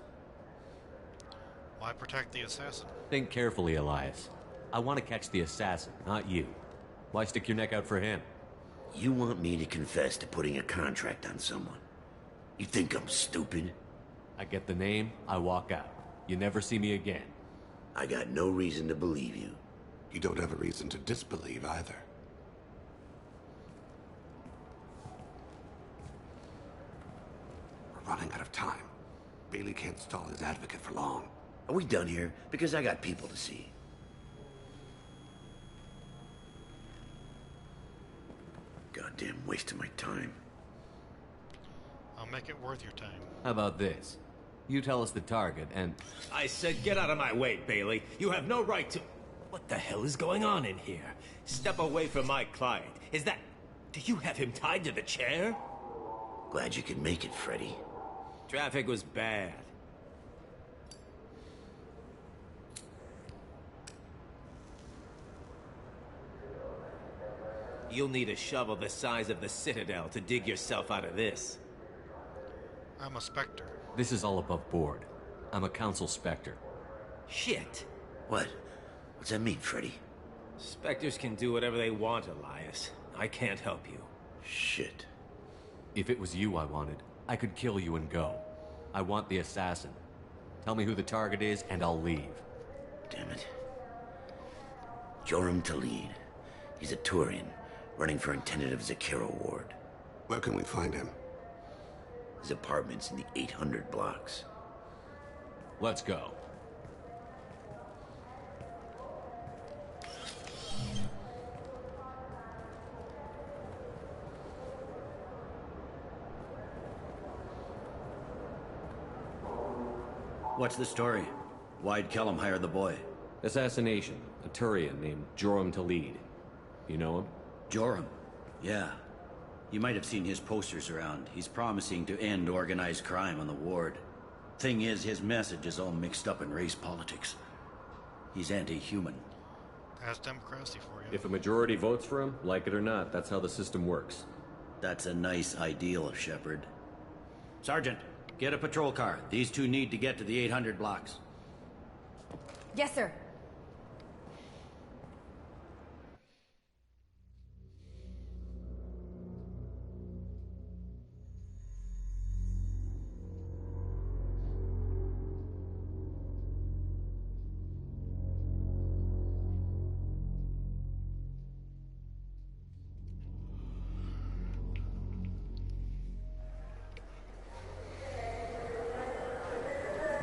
Why protect the assassin? Think carefully, Elias. I want to catch the assassin, not you. Why stick your neck out for him? You want me to confess to putting a contract on someone? You think I'm stupid? I get the name, I walk out. You never see me again. I got no reason to believe you. You don't have a reason to disbelieve either. We're running out of time. Bailey can't stall his advocate for long. Are we done here? Because I got people to see. Goddamn waste of my time. I'll make it worth your time. How about this? You tell us the target, and... I said get out of my way, Bailey. You have no right to... What the hell is going on in here? Step away from my client. Is that... Do you have him tied to the chair? Glad you could make it, Freddy. Traffic was bad. You'll need a shovel the size of the Citadel to dig yourself out of this. I'm a Spectre. This is all above board. I'm a Council Spectre. Shit. What? What's that mean, Freddy? Spectres can do whatever they want, Elias. I can't help you. Shit. If it was you I wanted, I could kill you and go. I want the assassin. Tell me who the target is, and I'll leave. Damn it. Joram Talid. He's a Turian, running for Intendant of Zakira Ward. Where can we find him? His apartment's in the 800 blocks. Let's go. What's the story? Why'd Kellum hire the boy? Assassination. A Turian named Joram Talid. You know him? Joram? Yeah. You might have seen his posters around. He's promising to end organized crime on the ward. Thing is, his message is all mixed up in race politics. He's anti-human. That's democracy for you. If a majority votes for him, like it or not, that's how the system works. That's a nice ideal, Shepard. Sergeant, get a patrol car. These two need to get to the 800 blocks. Yes, sir.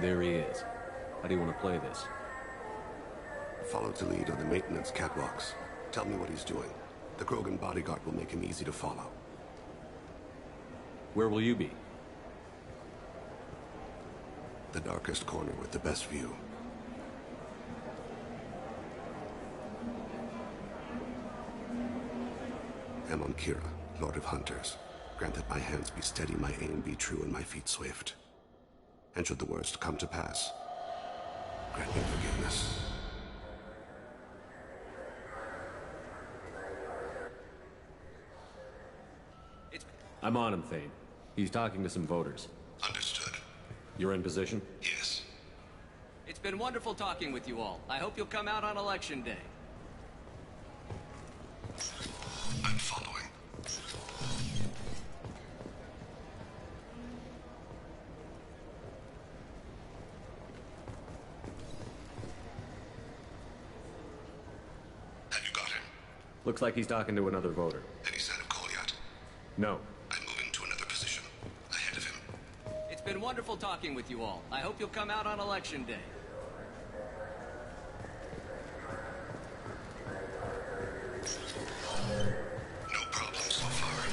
There he is. How do you want to play this? Follow the lead on the maintenance catwalks. Tell me what he's doing. The Krogan bodyguard will make him easy to follow. Where will you be? The darkest corner with the best view. Amon Kira, Lord of Hunters. Grant that my hands be steady, my aim be true, and my feet swift. And should the worst come to pass, grant me forgiveness. I'm on him, Thane. He's talking to some voters. Understood. You're in position? Yes. It's been wonderful talking with you all. I hope you'll come out on Election Day. I'm following. Have you got him? Looks like he's talking to another voter. Any sign of call yet? No. I'm moving to another position. Ahead of him. It's been wonderful talking with you all. I hope you'll come out on Election Day. No problem so far.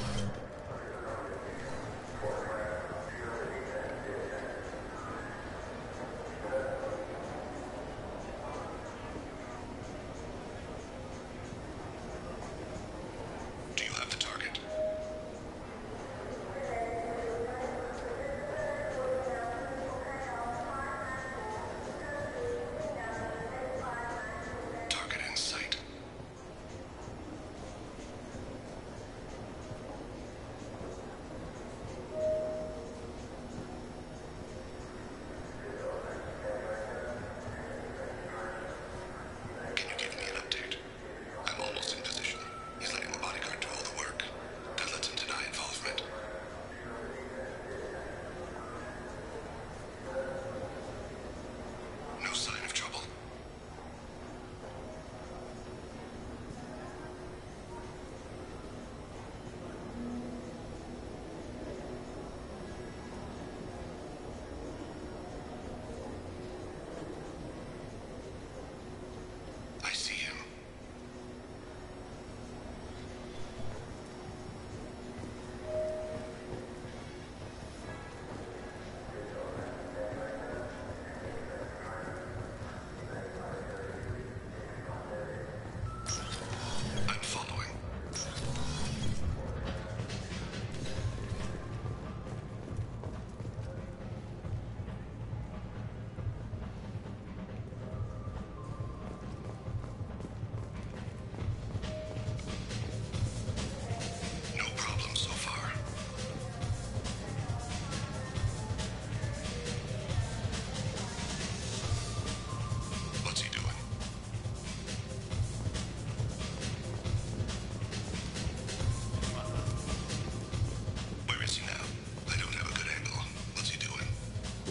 Do you have the target?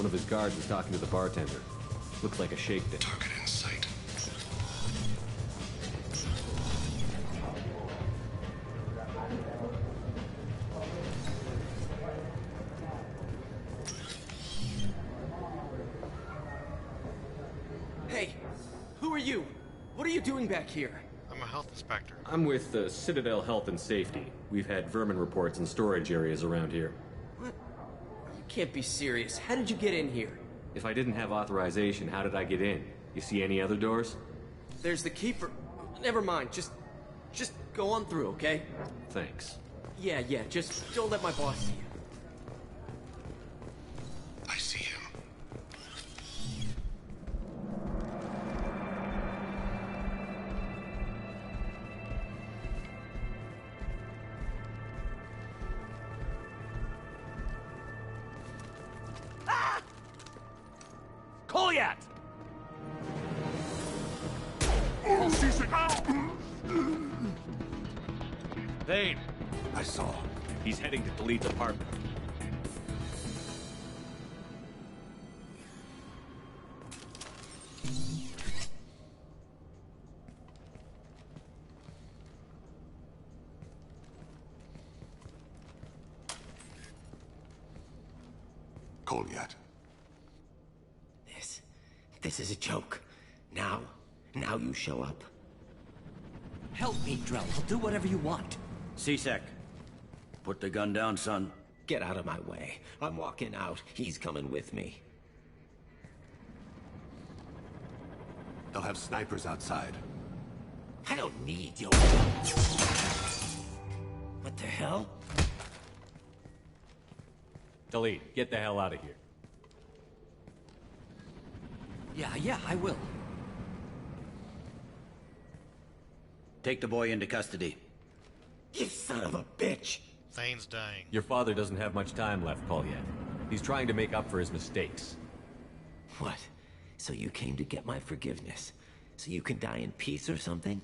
One of his guards is talking to the bartender. Looks like a shakedown. Target in sight. Hey, who are you? What are you doing back here? I'm a health inspector. I'm with Citadel Health and Safety. We've had vermin reports in storage areas around here. What? You can't be serious. How did you get in here? If I didn't have authorization, how did I get in? You see any other doors? There's the keeper. Never mind. Just go on through, okay? Thanks. Yeah, just don't let my boss see you. I see him. Kolyat! Thane! I saw. He's heading to Khalid's apartment. Kolyat. This is a joke. Now you show up. Help me, Drell. I'll do whatever you want. C-Sec. Put the gun down, son. Get out of my way. I'm walking out. He's coming with me. They'll have snipers outside. I don't need your... What the hell? Khalid, get the hell out of here. Yeah, I will. Take the boy into custody. You son of a bitch! Thane's dying. Your father doesn't have much time left, Kolyat. He's trying to make up for his mistakes. What? So you came to get my forgiveness? So you can die in peace or something?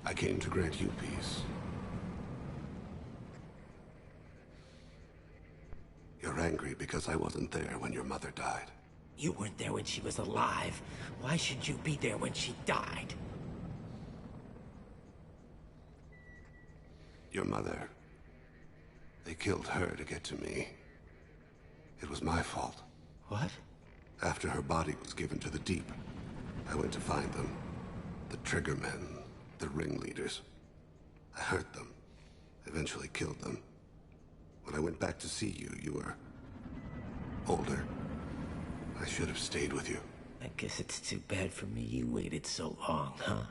I came to grant you peace. You're angry because I wasn't there when your mother died. You weren't there when she was alive. Why should you be there when she died? Your mother. They killed her to get to me. It was my fault. What? After her body was given to the Deep, I went to find them. The Triggermen, the ringleaders. I hurt them. Eventually killed them. When I went back to see you, you were... older. I should have stayed with you. I guess it's too bad for me you waited so long, huh?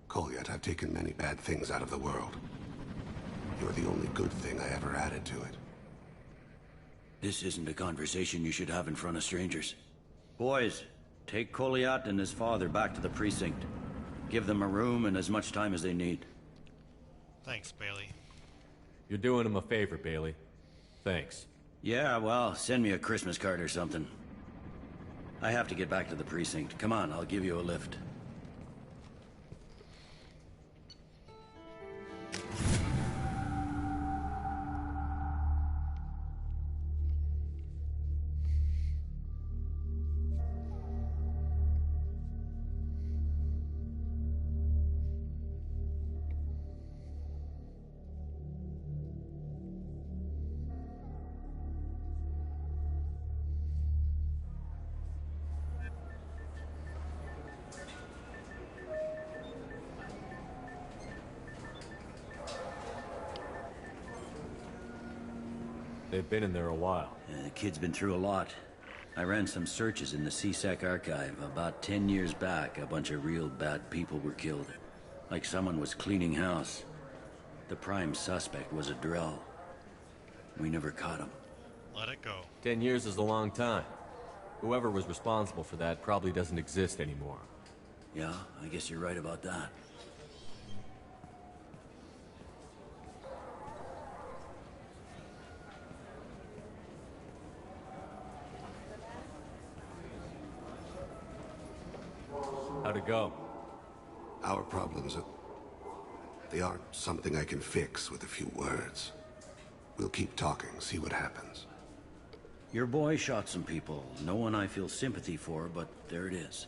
Kolyat, I've taken many bad things out of the world. You're the only good thing I ever added to it. This isn't a conversation you should have in front of strangers. Boys, take Kolyat and his father back to the precinct. Give them a room and as much time as they need. Thanks, Bailey. You're doing him a favor, Bailey. Thanks. Yeah, well, send me a Christmas card or something. I have to get back to the precinct. Come on, I'll give you a lift. They've been in there a while. The kid's been through a lot. I ran some searches in the CSEC archive. About 10 years back, a bunch of real bad people were killed. Like someone was cleaning house. The prime suspect was a Drell. We never caught him. Let it go. 10 years is a long time. Whoever was responsible for that probably doesn't exist anymore. Yeah, I guess you're right about that. How'd it go? Our problems they aren't something I can fix with a few words. We'll keep talking, see what happens. Your boy shot some people. No one I feel sympathy for, but there it is.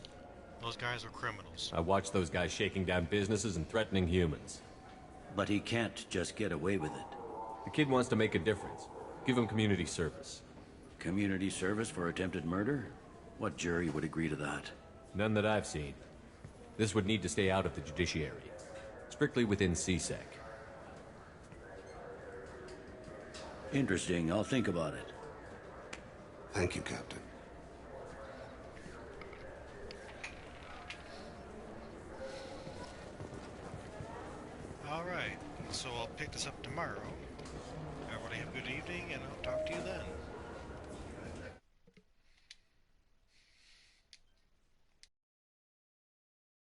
Those guys are criminals. I watched those guys shaking down businesses and threatening humans. But he can't just get away with it. The kid wants to make a difference. Give him community service. Community service for attempted murder? What jury would agree to that? None that I've seen. This would need to stay out of the judiciary. Strictly within CSEC. Interesting. I'll think about it. Thank you, Captain. Alright, so I'll pick this up tomorrow. Everybody have a good evening, and I'll talk to you.